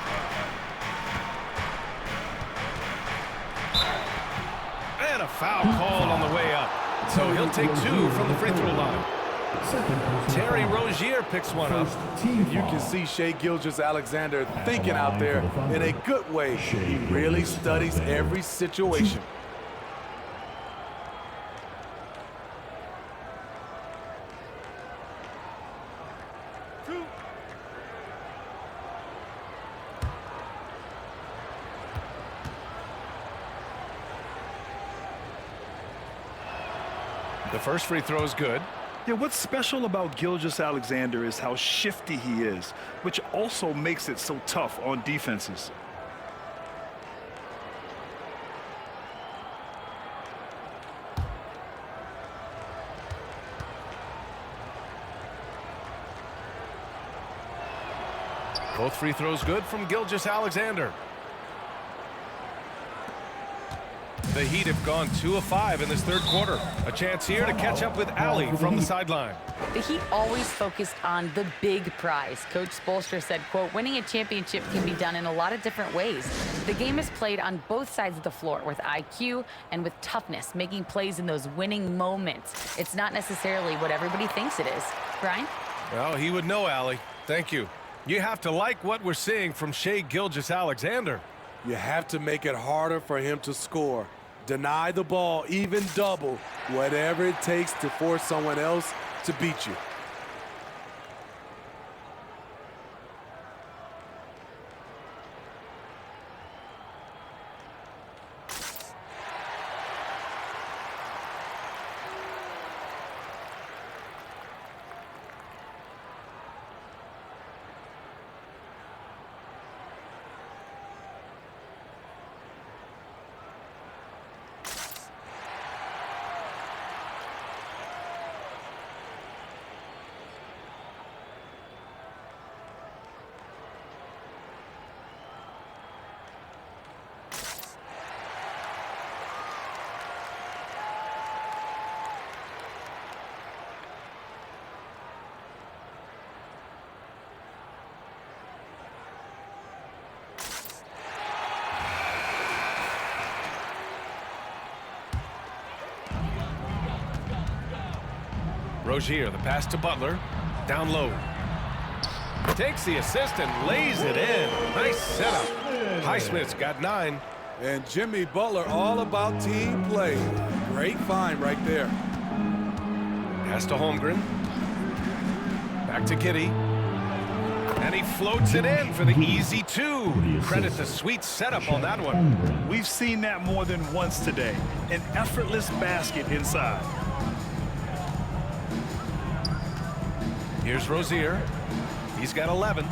And a foul called on the way up. So he'll take 2 from the free throw line. Terry Rozier picks one up. You can see Shai Gilgeous-Alexander thinking out there in a good way. He really studies every situation. The first free throw is good. Yeah, what's special about Gilgeous-Alexander is how shifty he is, which also makes it so tough on defenses. Both free throws good from Gilgeous-Alexander. The Heat have gone 2 of 5 in this 3rd quarter. A chance here to catch up with Allie from the sideline. The Heat always focused on the big prize. Coach Spoelstra said, quote, winning a championship can be done in a lot of different ways. The game is played on both sides of the floor with IQ and with toughness, making plays in those winning moments. It's not necessarily what everybody thinks it is. Brian? Well, he would know, Allie. Thank you. You have to like what we're seeing from Shai Gilgeous-Alexander. You have to make it harder for him to score. Deny the ball, even double, whatever it takes to force someone else to beat you. Rozier, the pass to Butler. Down low. Takes the assist and lays it in. Nice setup. Highsmith's got 9. And Jimmy Butler all about team play. Great find right there. Pass to Holmgren. Back to Giddey. And he floats it in for the easy 2. Credit the sweet setup on that one. We've seen that more than once today. An effortless basket inside. Here's Rozier. He's got 11.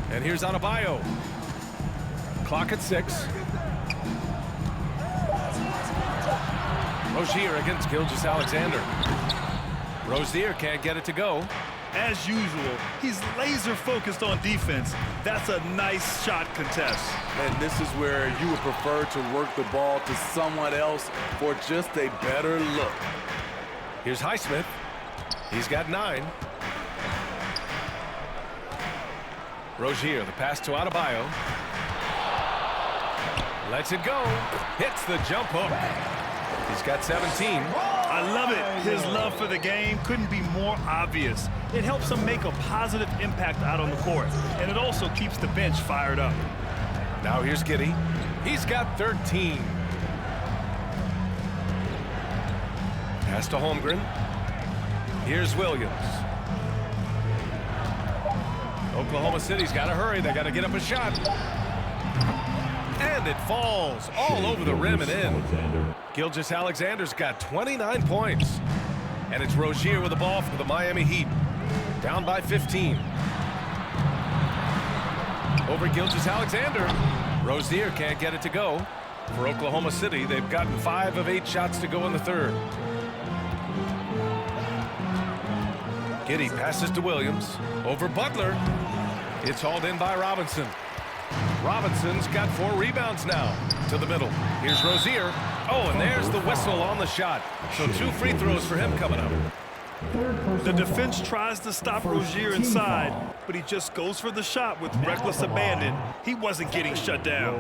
And here's Adebayo. Clock at 6. Rozier against Gilgeous-Alexander. Rozier can't get it to go. As usual, he's laser focused on defense. That's a nice shot contest. And this is where you would prefer to work the ball to someone else for just a better look. Here's Highsmith. He's got 9. Rozier, the pass to Adebayo. Lets it go. Hits the jump hook. He's got 17. I love it. His love for the game couldn't be more obvious. It helps him make a positive impact out on the court, and it also keeps the bench fired up. Now here's Giddey. He's got 13. Pass to Holmgren. Here's Williams. Oklahoma City's got to hurry. They got to get up a shot. And it falls all over the rim and in. Gilgeous-Alexander's got 29 points. And it's Rozier with the ball for the Miami Heat. Down by 15. Over Gilgeous-Alexander. Rozier can't get it to go. For Oklahoma City, they've gotten 5 of 8 shots to go in the third. Giddey passes to Williams. Over Butler. It's hauled in by Robinson. Robinson's got 4 rebounds now. To the middle. Here's Rozier. Oh, and there's the whistle on the shot. So 2 free throws for him coming up. The defense tries to stop Rozier inside, but he just goes for the shot with reckless abandon. He wasn't getting shut down.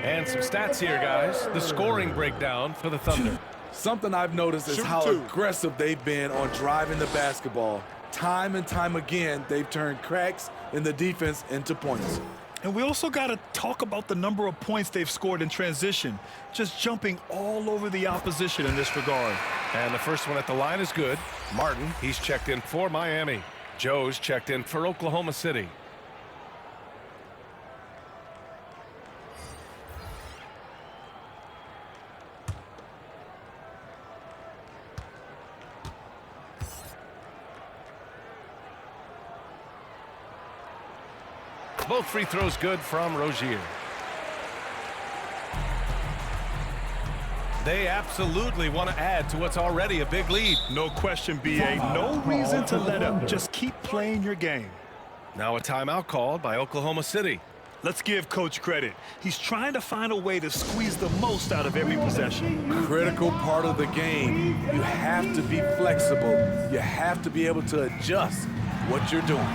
And some stats here, guys. The scoring breakdown for the Thunder. Something I've noticed is how aggressive they've been on driving the basketball. Time and time again, they've turned cracks in the defense into points. And we also got to talk about the number of points they've scored in transition, just jumping all over the opposition in this regard. And the first one at the line is good. Martin, he's checked in for Miami. Joe's checked in for Oklahoma City. Both free throws good from Rozier. They absolutely want to add to what's already a big lead. No question, B.A. No reason to let up. Just keep playing your game. Now a timeout called by Oklahoma City. Let's give Coach credit. He's trying to find a way to squeeze the most out of every possession. Critical part of the game. You have to be flexible. You have to be able to adjust what you're doing.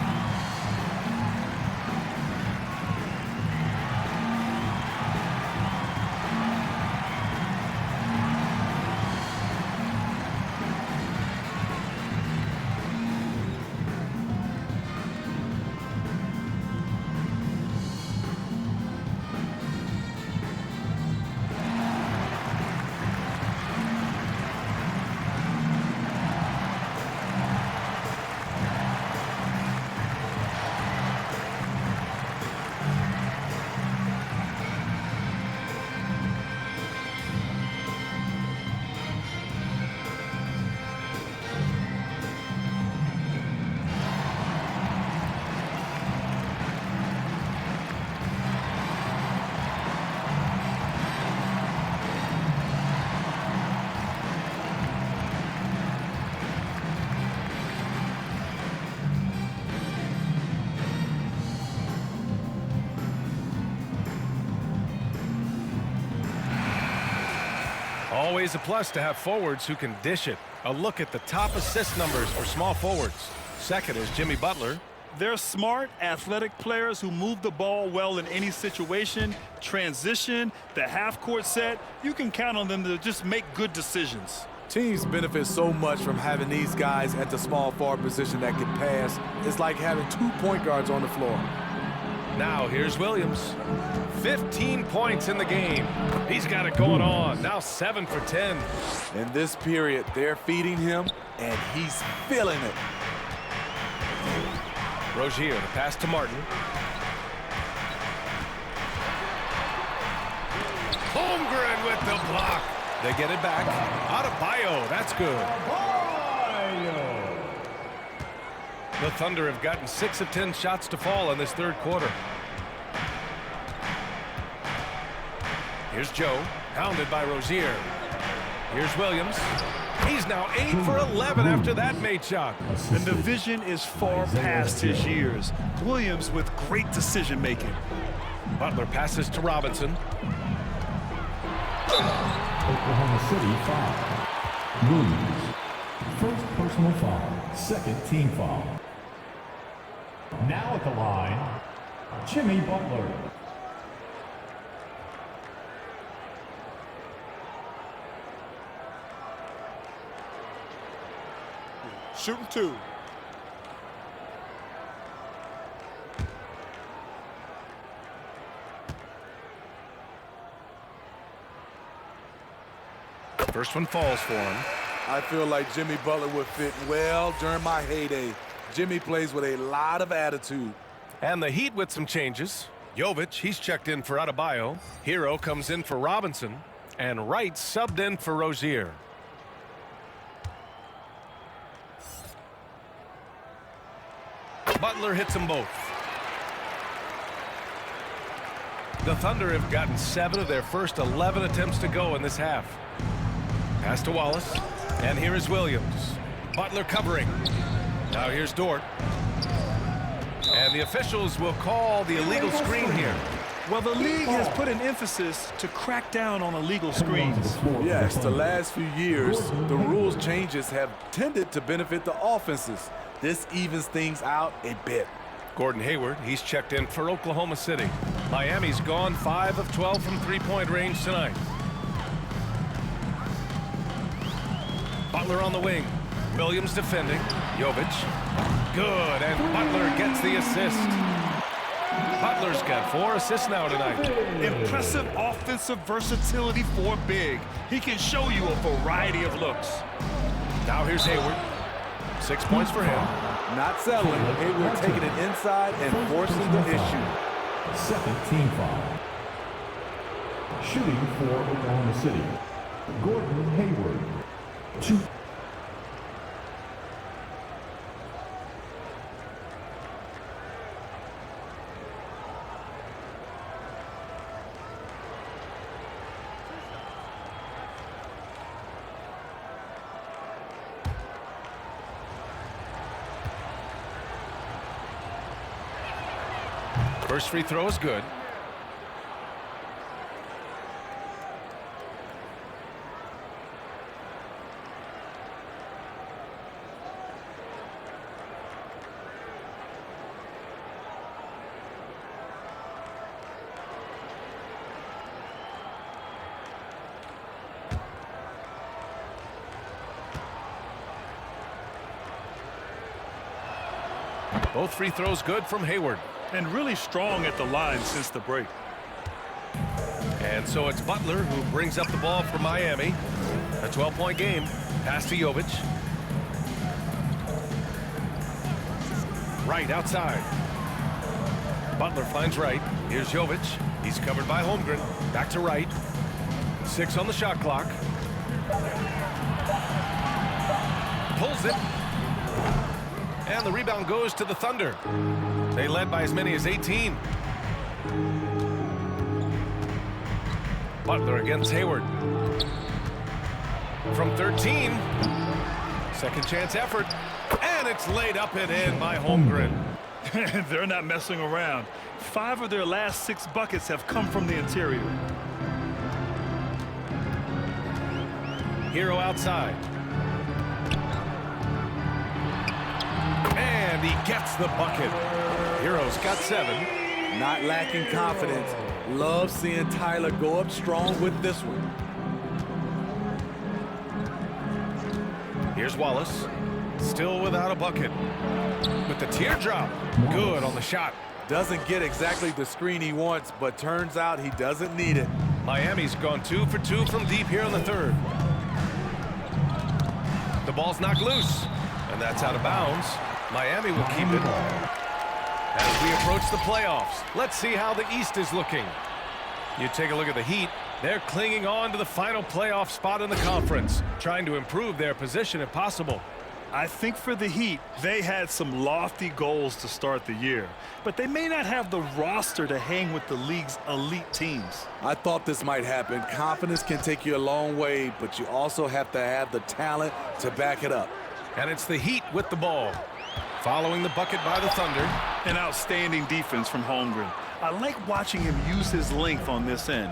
Always a plus to have forwards who can dish it. A look at the top assist numbers for small forwards. Second is Jimmy Butler. They're smart, athletic players who move the ball well in any situation, transition, the half-court set. You can count on them to just make good decisions. Teams benefit so much from having these guys at the small forward position that can pass. It's like having 2 point guards on the floor. Now here's Williams. 15 points in the game. He's got it going on. Now 7 for 10. In this period, they're feeding him, and he's feeling it. Rozier, the pass to Martin. Holmgren with the block. They get it back. Adebayo, that's good. The Thunder have gotten 6 of 10 shots to fall in this third quarter. Here's Joe, hounded by Rozier. Here's Williams. He's now 8 for 11 after that made shot. The division is far past his years. Williams with great decision-making. Butler passes to Robinson. Oklahoma City foul. Williams. First personal foul. Second team foul. Now at the line, Jimmy Butler. Shooting 2. First one falls for him. I feel like Jimmy Butler would fit well during my heyday. Jimmy plays with a lot of attitude. And the Heat with some changes. Jovic, he's checked in for Adebayo. Hero comes in for Robinson. And Wright subbed in for Rozier. Butler hits them both. The Thunder have gotten 7 of their first 11 attempts to go in this half. Pass to Wallace. And here is Williams. Butler covering. Now here's Dort. And the officials will call the illegal screen here. Well, the league has put an emphasis to crack down on illegal screens. Yes, the last few years, the rules changes have tended to benefit the offenses. This evens things out a bit. Gordon Hayward, he's checked in for Oklahoma City. Miami's gone 5 of 12 from three-point range tonight. Butler on the wing. Williams defending. Jovic. Good, and Butler gets the assist. Butler's got 4 assists now tonight. Impressive offensive versatility for big. He can show you a variety of looks. Now here's Hayward. 6 points for him. Not settling. Hayward taking it inside and forcing the issue. Second team foul. Shooting for Oklahoma City, Gordon Hayward. 2. First free throw is good. Both free throws good from Hayward. And really strong at the line since the break. And so it's Butler who brings up the ball for Miami. A 12-point game. Pass to Jovic. Wright outside. Butler finds Wright. Here's Jovic. He's covered by Holmgren. Back to Wright. 6 on the shot clock. Pulls it. And the rebound goes to the Thunder. They led by as many as 18. Butler against Hayward. From 13. Second chance effort. And it's laid up and in by Holmgren. They're not messing around. 5 of their last 6 buckets have come from the interior. Hero outside. And he gets gets the bucket. Hero's got 7. Not lacking confidence. Love seeing Tyler go up strong with this one. Here's Wallace. Still without a bucket. With the teardrop. Good on the shot. Doesn't get exactly the screen he wants, but turns out he doesn't need it. Miami's gone 2 for 2 from deep here in the third. The ball's knocked loose, and that's out of bounds. Miami will keep it. As we approach the playoffs, let's see how the East is looking. You take a look at the Heat. They're clinging on to the final playoff spot in the conference, trying to improve their position if possible. I think for the Heat, they had some lofty goals to start the year, but they may not have the roster to hang with the league's elite teams. I thought this might happen. Confidence can take you a long way, but you also have to have the talent to back it up. And it's the Heat with the ball. Following the bucket by the Thunder. An outstanding defense from Holmgren. I like watching him use his length on this end.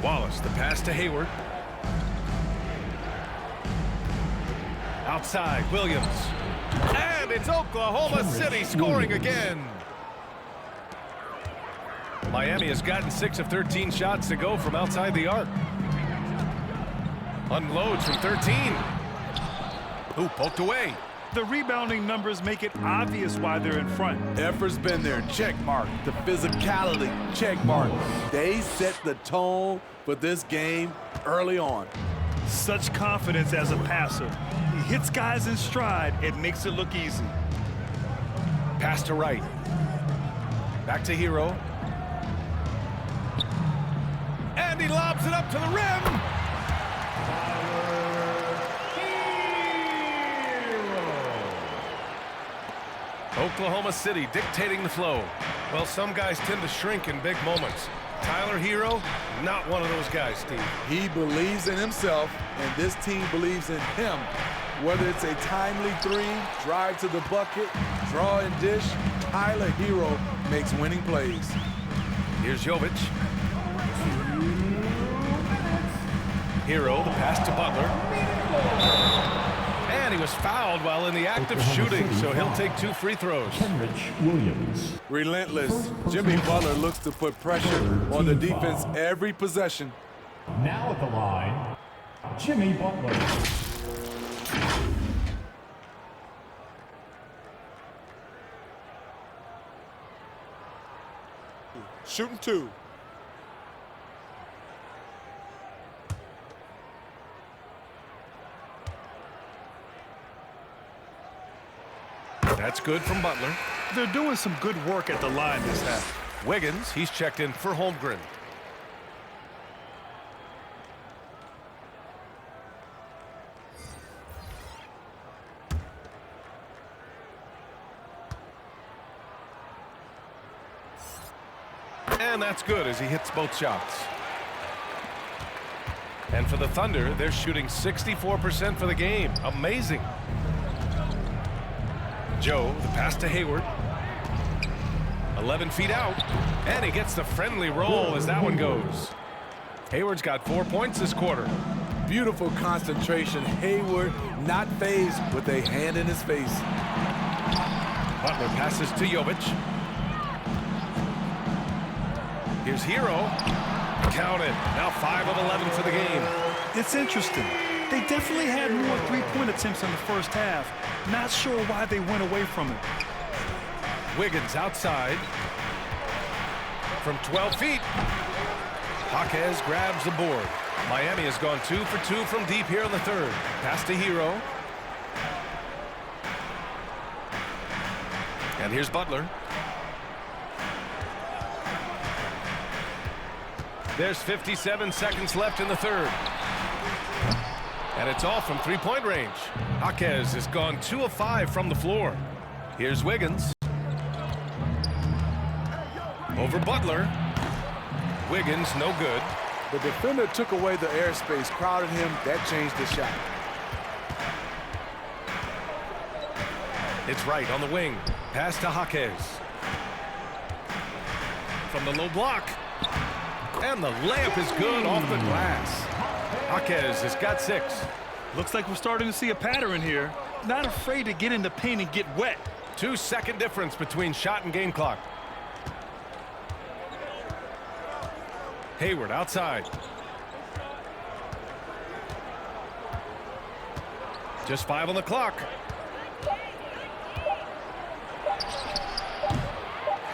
Wallace, the pass to Hayward. Outside, Williams. And it's Oklahoma City scoring again. Miami has gotten 6 of 13 shots to go from outside the arc. Unloads from 13. Ooh, poked away. The rebounding numbers make it obvious why they're in front. Effort's been there, check mark. The physicality, check mark. They set the tone for this game early on. Such confidence as a passer. He hits guys in stride. It makes it look easy. Pass to right. Back to Hero. And he lobs it up to the rim. Oklahoma City dictating the flow. Well, some guys tend to shrink in big moments. Tyler Hero, not one of those guys, Steve. He believes in himself, and this team believes in him. Whether it's a timely 3, drive to the bucket, draw and dish, Tyler Hero makes winning plays. Here's Jovic. Hero, the pass to Butler. And he was fouled while in the act of shooting, so he'll take 2 free throws. Williams. Relentless. Jimmy Butler looks to put pressure on the defense every possession. Now at the line, Jimmy Butler. Shooting 2. That's good from Butler. They're doing some good work at the line this half. Wiggins, he's checked in for Holmgren. And that's good as he hits both shots. And for the Thunder, they're shooting 64% for the game. Amazing. Joe, the pass to Hayward. 11 feet out. And he gets the friendly roll as that one goes. Hayward's got 4 points this quarter. Beautiful concentration. Hayward not phased with a hand in his face. Butler passes to Jovic. Here's Hero. Counted. Now 5 of 11 for the game. It's interesting. They definitely had more 3-point attempts in the first half. Not sure why they went away from it. Wiggins outside. From 12 feet. Jaquez grabs the board. Miami has gone 2 for 2 from deep here in the third. Pass to Hero. And here's Butler. There's 57 seconds left in the third. And it's all from 3-point range. Jaquez has gone 2 of 5 from the floor. Here's Wiggins. Over Butler. Wiggins, no good. The defender took away the airspace, crowded him. That changed the shot. It's right on the wing. Pass to Jaquez. From the low block. And the layup is good off the glass. Jaquez has got 6. Looks like we're starting to see a pattern here. Not afraid to get in the paint and get wet. 2-second difference between shot and game clock. Hayward outside. Just 5 on the clock.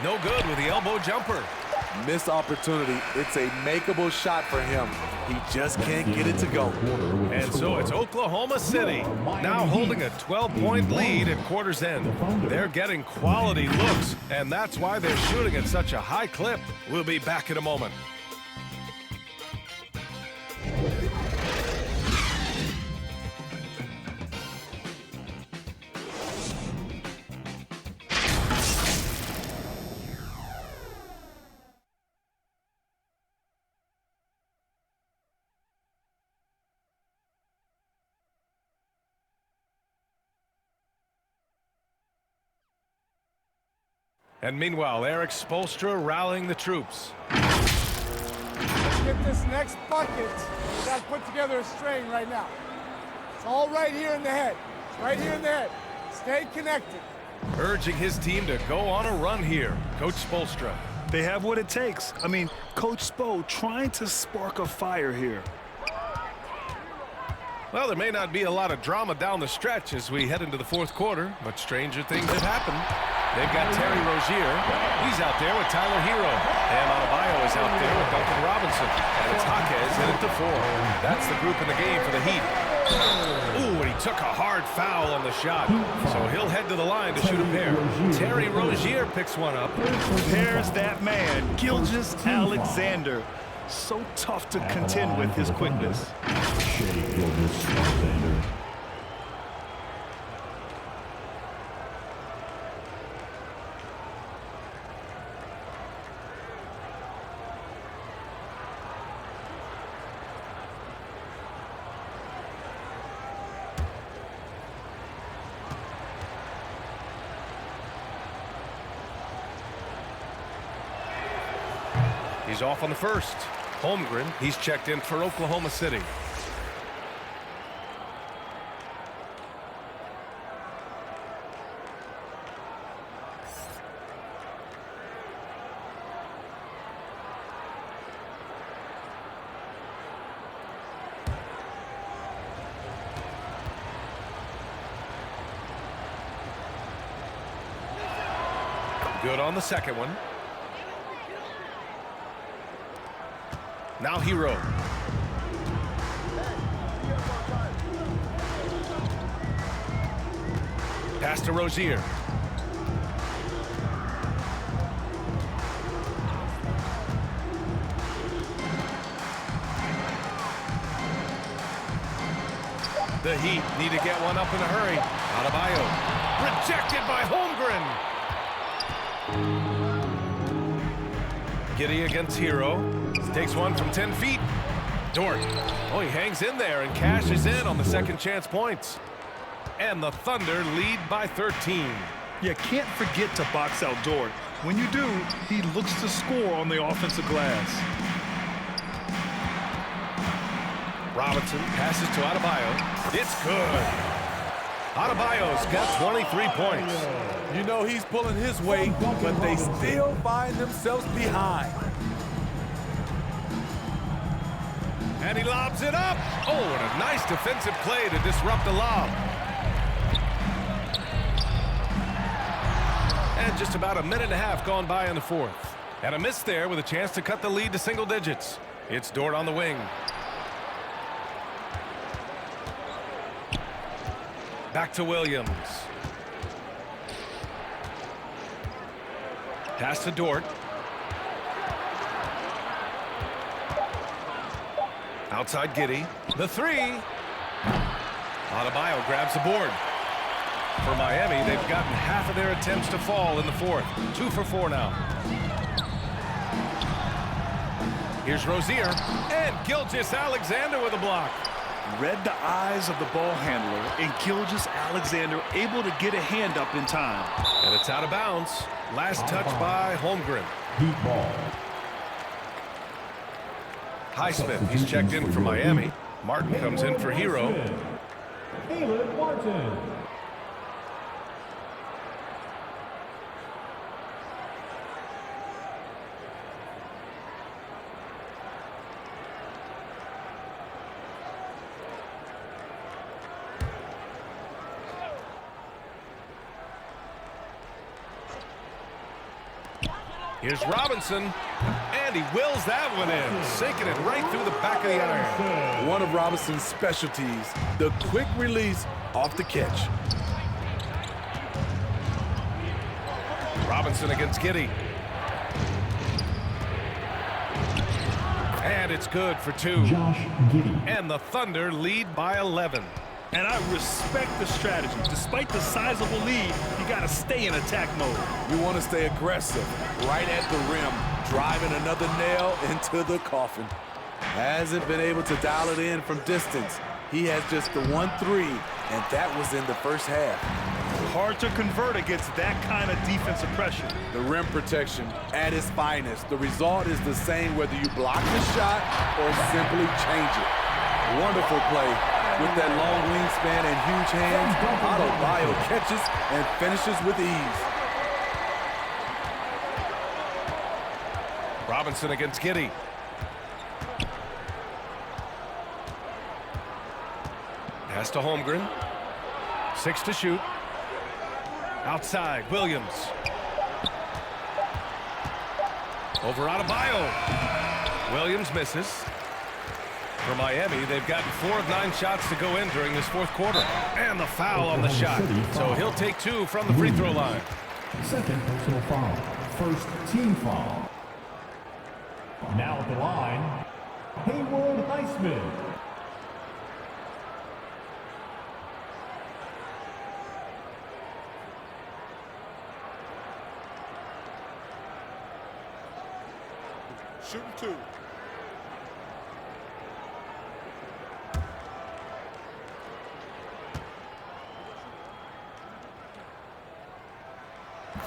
No good with the elbow jumper. Missed opportunity. It's a makeable shot for him. He just can't get it to go. And so it's Oklahoma City now holding a 12-point lead at quarter's end. They're getting quality looks, and that's why they're shooting at such a high clip. We'll be back in a moment. And meanwhile, Erik Spoelstra rallying the troops. Let's get this next bucket. We got to put together a string right now. It's all right here in the head. It's right here in the head. Stay connected. Urging his team to go on a run here. Coach Spoelstra. They have what it takes. I mean, Coach Spo trying to spark a fire here. Well, there may not be a lot of drama down the stretch as we head into the fourth quarter, but stranger things have happened. They've got Terry Rozier. He's out there with Tyler Hero. And Adebayo is out there with Duncan Robinson. And it's Jaquez headed to 4. That's the group in the game for the Heat. Ooh, and he took a hard foul on the shot. So he'll head to the line to shoot a pair. Terry Rozier picks one up. There's that man, Gilgeous-Alexander. So tough to contend with his quickness. He's off on the first. Holmgren, he's checked in for Oklahoma City. Good on the second one. Now Hero. Pass to Rozier. The Heat need to get one up in a hurry. Adebayo. Rejected by Holmgren. Giddey against Hero. Takes one from 10 feet. Dort. Oh, he hangs in there and cashes in on the second chance points. And the Thunder lead by 13. You can't forget to box out Dort. When you do, he looks to score on the offensive glass. Robinson passes to Adebayo. It's good. Adebayo's got 23 points. You know he's pulling his weight, but they still find themselves behind. And he lobs it up. Oh, and a nice defensive play to disrupt the lob. And just about a minute and a half gone by in the fourth. And a miss there with a chance to cut the lead to single digits. It's Dort on the wing. Back to Williams. Pass to Dort. Outside Giddey. The three. Adebayo grabs the board. For Miami, they've gotten half of their attempts to fall in the fourth. 2 for 4 now. Here's Rozier. And Gilgeous-Alexander with a block. Read the eyes of the ball handler, and Gilgeous-Alexander able to get a hand up in time. And it's out of bounds. Last touch by Holmgren. Heat ball. Highsmith, he's checked in for Miami. Martin comes in for Hero. Caleb Martin. Here's Robinson, and he wills that one in, sinking it right through the back of the iron. One of Robinson's specialties, the quick release off the catch. Robinson against Giddey. And it's good for 2. Josh Giddey. And the Thunder lead by 11. And I respect the strategy. Despite the sizable lead, you got to stay in attack mode. You want to stay aggressive, right at the rim, driving another nail into the coffin. Hasn't been able to dial it in from distance. He has just the 1-3, and that was in the first half. Hard to convert against that kind of defensive pressure. The rim protection at its finest. The result is the same whether you block the shot or simply change it. Wonderful play. With that long wingspan and huge hands, Adebayo catches and finishes with ease. Robinson against Giddey. Pass to Holmgren. 6 to shoot. Outside, Williams. Over Adebayo. Williams misses. For Miami, they've gotten 4 of 9 shots to go in during this fourth quarter. And the foul on the shot. So he'll take 2 from the free throw line. Second personal foul. First team foul. Now at the line, Haywood Highsmith. Shooting 2.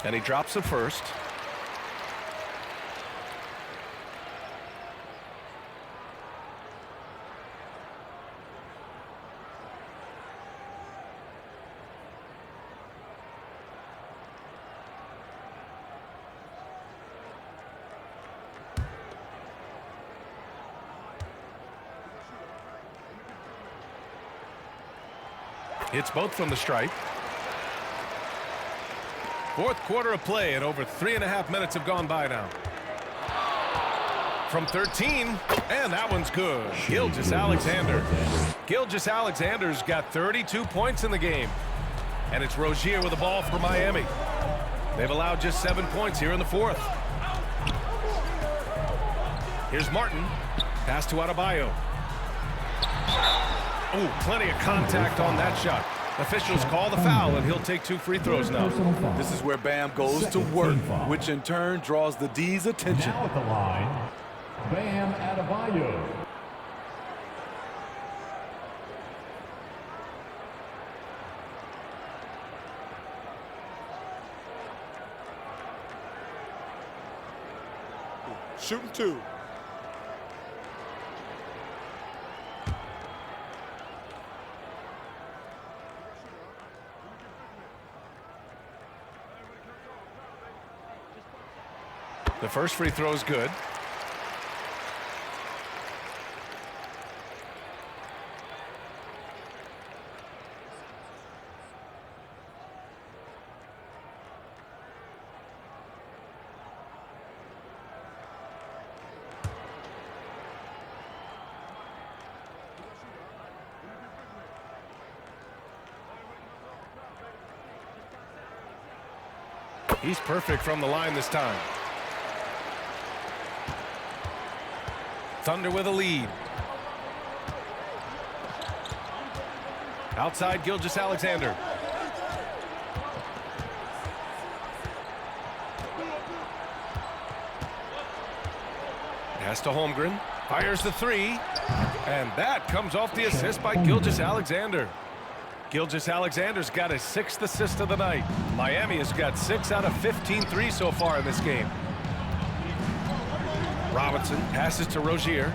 And he drops the first. Hits both from the stripe. Fourth quarter of play, and over 3.5 minutes have gone by now. From 13, and that one's good. Gilgeous-Alexander. Gilgeous-Alexander's got 32 points in the game. And it's Rozier with the ball for Miami. They've allowed just 7 points here in the fourth. Here's Martin. Pass to Adebayo. Oh, plenty of contact on that shot. Officials call the foul, and he'll take 2 free throws now. This is where Bam goes to work, which in turn draws the D's attention. Now at the line, Bam Adebayo. Shooting 2. The first free throw is good. He's perfect from the line this time. Thunder with a lead. Outside, Gilgeous-Alexander. Pass to Holmgren. Fires the 3. And that comes off the assist by Gilgeous-Alexander. Gilgeous-Alexander's got his 6th assist of the night. Miami has got 6 out of 15 threes so far in this game. Robinson passes to Rozier.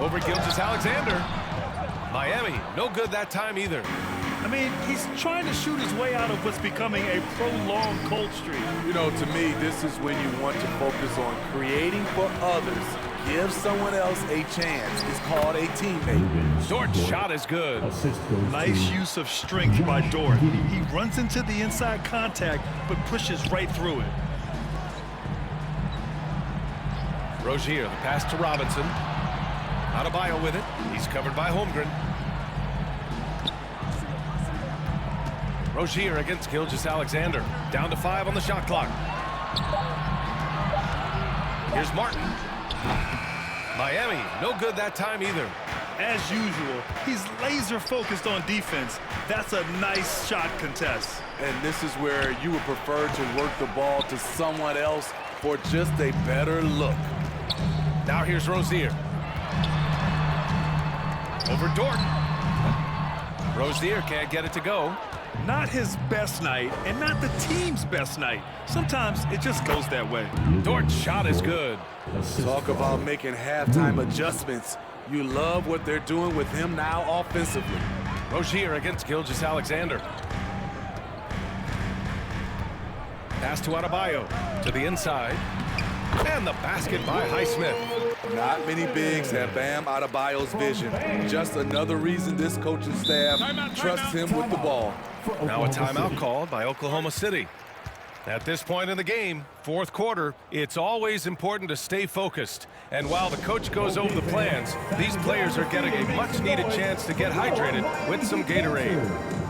Over Gilgeous-Alexander. Miami, no good that time either. I mean, he's trying to shoot his way out of what's becoming a prolonged cold streak. You know, to me, this is when you want to focus on creating for others. Give someone else a chance. It's called a teammate. Dort's shot is good. Nice use of strength by Dort. He runs into the inside contact, but pushes right through it. Rozier, the pass to Robinson. Adebayo with it. He's covered by Holmgren. Rozier against Gilgeous-Alexander. Down to 5 on the shot clock. Here's Martin. Miami, no good that time either. As usual, he's laser focused on defense. That's a nice shot contest. And this is where you would prefer to work the ball to someone else for just a better look. Now here's Rozier. Over Dort. Rozier can't get it to go. Not his best night, and not the team's best night. Sometimes it just goes that way. Dort's shot is good. Talk about making halftime adjustments. You love what they're doing with him now offensively. Rozier against Gilgeous-Alexander. Pass to Adebayo. To the inside. And the basket by Highsmith. Not many bigs have Bam Adebayo's vision. Just another reason this coaching staff trusts him with the ball. Now a timeout called by Oklahoma City. At this point in the game, fourth quarter, it's always important to stay focused. And while the coach goes over the plans, these players are getting a much-needed chance to get hydrated with some Gatorade.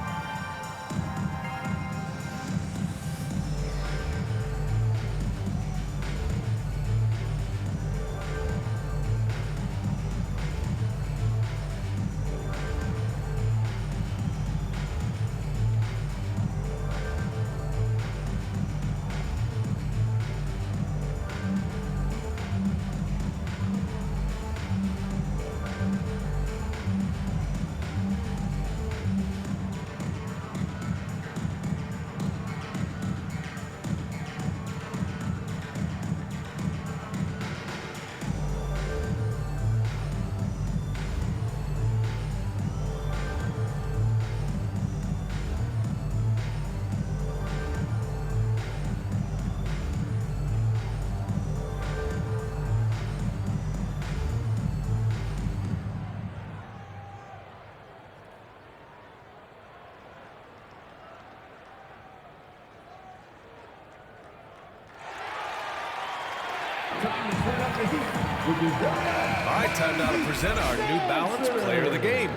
All right, time now to present our New Balance Player of the Game,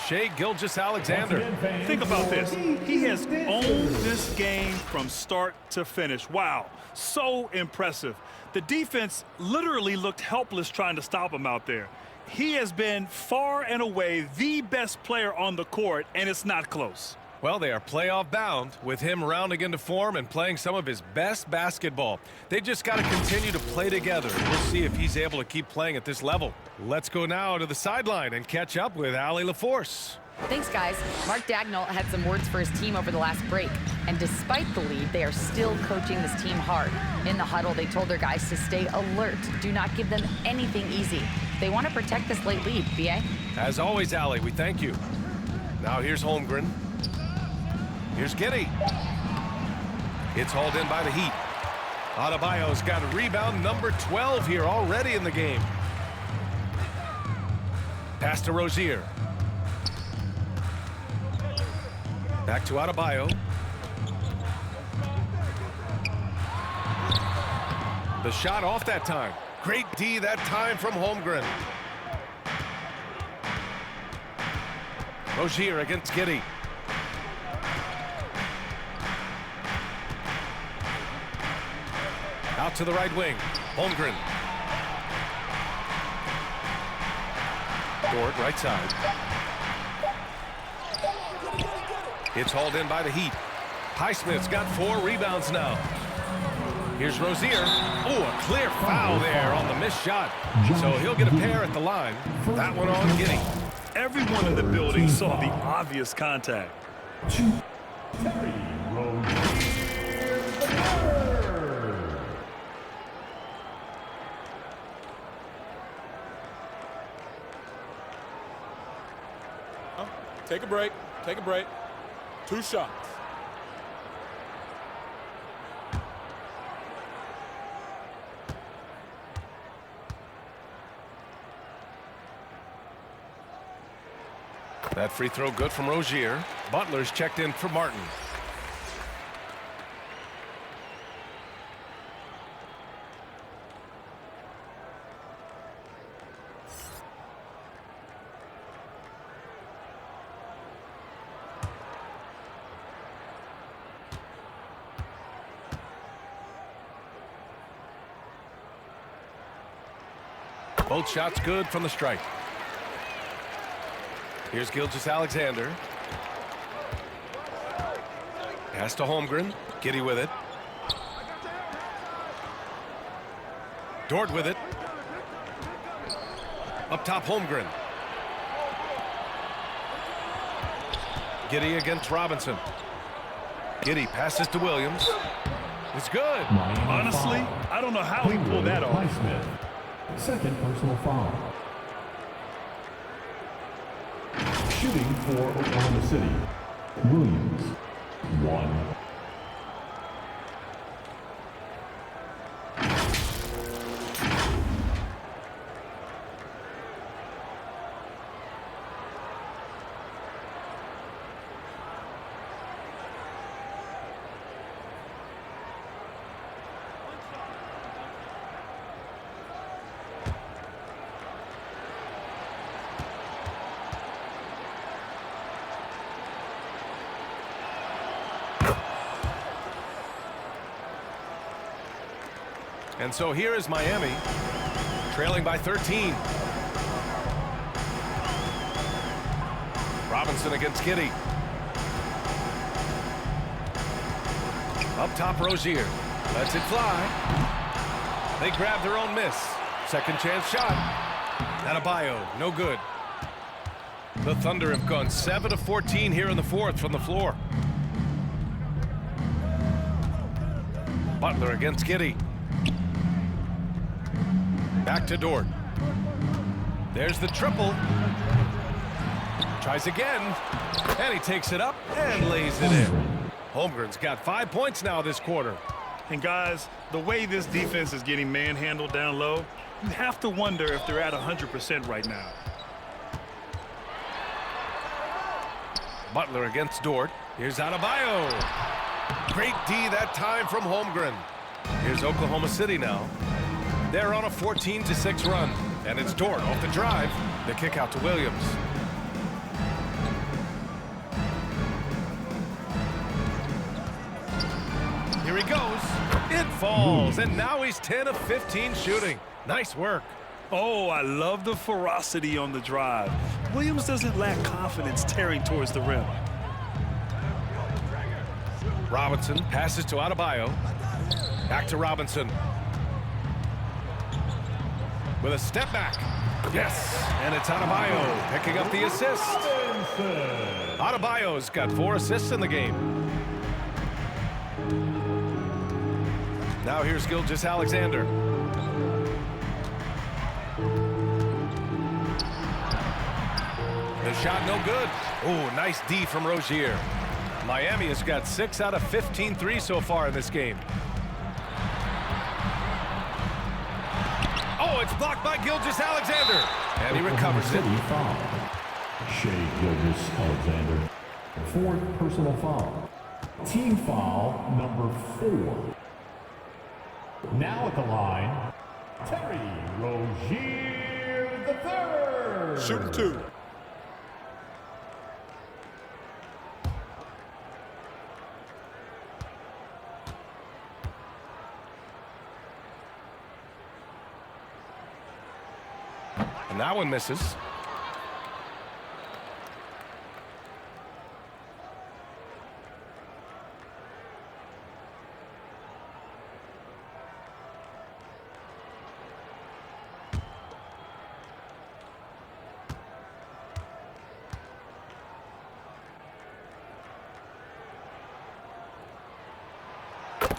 Shai Gilgeous-Alexander. Think about this. He has owned this game from start to finish. Wow, so impressive. The defense literally looked helpless trying to stop him out there. He has been far and away the best player on the court, and it's not close. Well, they are playoff bound with him rounding into form and playing some of his best basketball. They just got to continue to play together. We'll see if he's able to keep playing at this level. Let's go now to the sideline and catch up with Allie LaForce. Thanks, guys. Mark Daigneault had some words for his team over the last break. And despite the lead, they are still coaching this team hard. In the huddle, they told their guys to stay alert. Do not give them anything easy. They want to protect this late lead, B.A. As always, Allie, we thank you. Now here's Holmgren. Here's Giddey. It's hauled in by the Heat. Adebayo's got rebound number 12 here already in the game. Pass to Rozier. Back to Adebayo. The shot off that time. Great D that time from Holmgren. Rozier against Giddey. Out to the right wing. Holmgren. Dort, right side. It's hauled in by the Heat. Highsmith's got 4 rebounds now. Here's Rozier. Oh, a clear foul there on the missed shot. So he'll get a pair at the line. That one on Giddey. Everyone in the building saw the obvious contact. Terry Rozier. Take a break. Take a break. 2 shots. That free throw good from Rozier. Butler's checked in for Martin. Both shots good from the stripe. Here's Gilgeous-Alexander. Pass to Holmgren. Giddey with it. Dort with it. Up top, Holmgren. Giddey against Robinson. Giddey passes to Williams. It's good. Honestly, I don't know how he pulled that off. Highsmith. Second personal foul. Shooting for Oklahoma City, Williams, 1. And so here is Miami, trailing by 13. Robinson against Giddey. Up top, Rozier. Lets it fly. They grab their own miss. Second chance shot. Adebayo, no good. The Thunder have gone 7 of 14 here in the fourth from the floor. Butler against Giddey. Back to Dort. There's the triple. Tries again. And he takes it up and lays it in. Holmgren's got 5 points now this quarter. And guys, the way this defense is getting manhandled down low, you have to wonder if they're at 100% right now. Butler against Dort. Here's Adebayo. Great D that time from Holmgren. Here's Oklahoma City now. They're on a 14-6 run. And it's Dort off the drive. The kick out to Williams. Here he goes. It falls. And now he's 10 of 15 shooting. Nice work. Oh, I love the ferocity on the drive. Williams doesn't lack confidence tearing towards the rim. Robinson passes to Adebayo. Back to Robinson. With a step back. Yes, and it's Adebayo picking up the assist. Adebayo's got 4 assists in the game. Now here's Gilgeous-Alexander. The shot no good. Oh, nice D from Rozier. Miami has got 6 out of 15 threes so far in this game. Oh, it's blocked by Gilgeous-Alexander. And he recovers it. Shai Gilgeous-Alexander. 4th personal foul. Team foul number 4. Now at the line, Terry Rozier III. Shooting 2. And that one misses.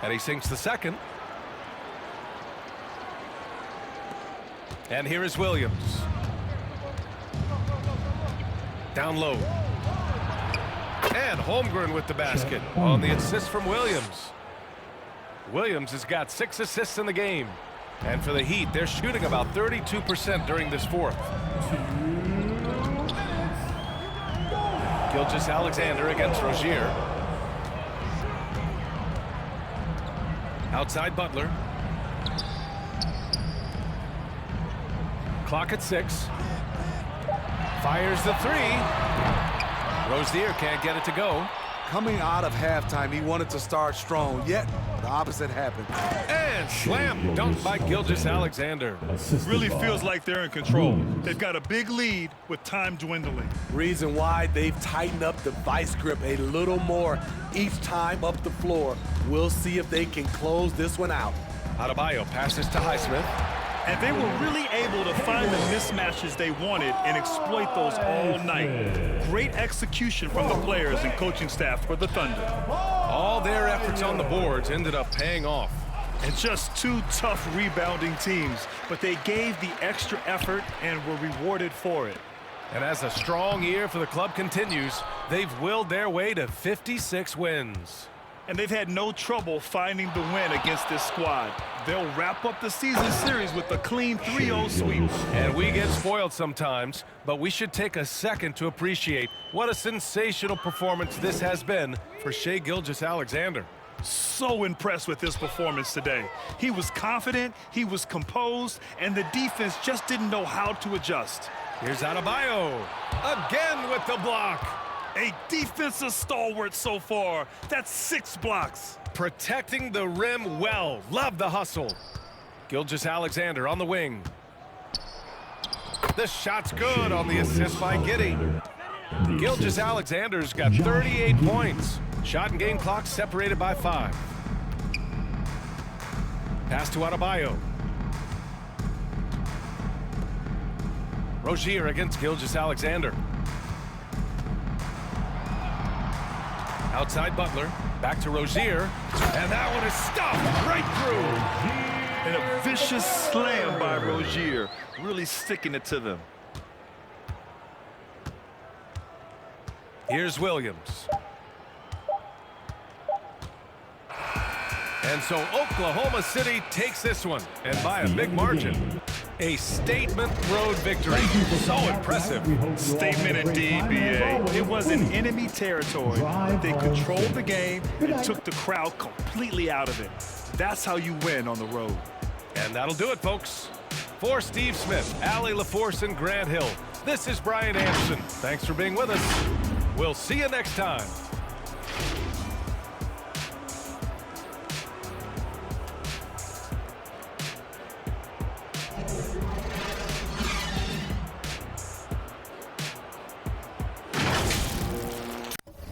And he sinks the second. And here is Williams. Down low. And Holmgren with the basket on the assist from Williams. Williams has got 6 assists in the game. And for the Heat, they're shooting about 32% during this fourth. Gilgeous-Alexander against Rozier. Outside Butler. Clock at 6. Fires the 3. Rozier can't get it to go. Coming out of halftime, he wanted to start strong, yet the opposite happened. And slam dunk by Gilgeous-Alexander. Really feels like they're in control. They've got a big lead with time dwindling. Reason why they've tightened up the vice grip a little more each time up the floor. We'll see if they can close this one out. Adebayo passes to Highsmith. And they were really able to find the mismatches they wanted and exploit those all night. Great execution from the players and coaching staff for the Thunder. All their efforts on the boards ended up paying off. And just 2 tough rebounding teams, but they gave the extra effort and were rewarded for it. And as a strong year for the club continues, they've willed their way to 56 wins. And they've had no trouble finding the win against this squad. They'll wrap up the season series with a clean 3-0 sweep. And we get spoiled sometimes, but we should take a second to appreciate what a sensational performance this has been for Shai Gilgeous-Alexander. So impressed with his performance today. He was confident, he was composed, and the defense just didn't know how to adjust. Here's Adebayo, again with the block. A defensive stalwart so far. That's 6 blocks. Protecting the rim well. Love the hustle. Gilgeous-Alexander on the wing. The shot's good on the assist by Giddey. Gilgeous-Alexander's got 38 points. Shot and game clock separated by 5. Pass to Adebayo. Rozier against Gilgeous-Alexander. Outside Butler, back to Rozier, and that one is stopped right through. And a vicious slam by Rozier, really sticking it to them. Here's Williams. And so Oklahoma City takes this one, and by a big margin. A statement road victory. So impressive. Statement indeed, BA. It was in enemy territory. They controlled the game and took the crowd completely out of it. That's how you win on the road. And that'll do it, folks. For Steve Smith, Allie LaForce, and Grant Hill, this is Brian Anderson. Thanks for being with us. We'll see you next time.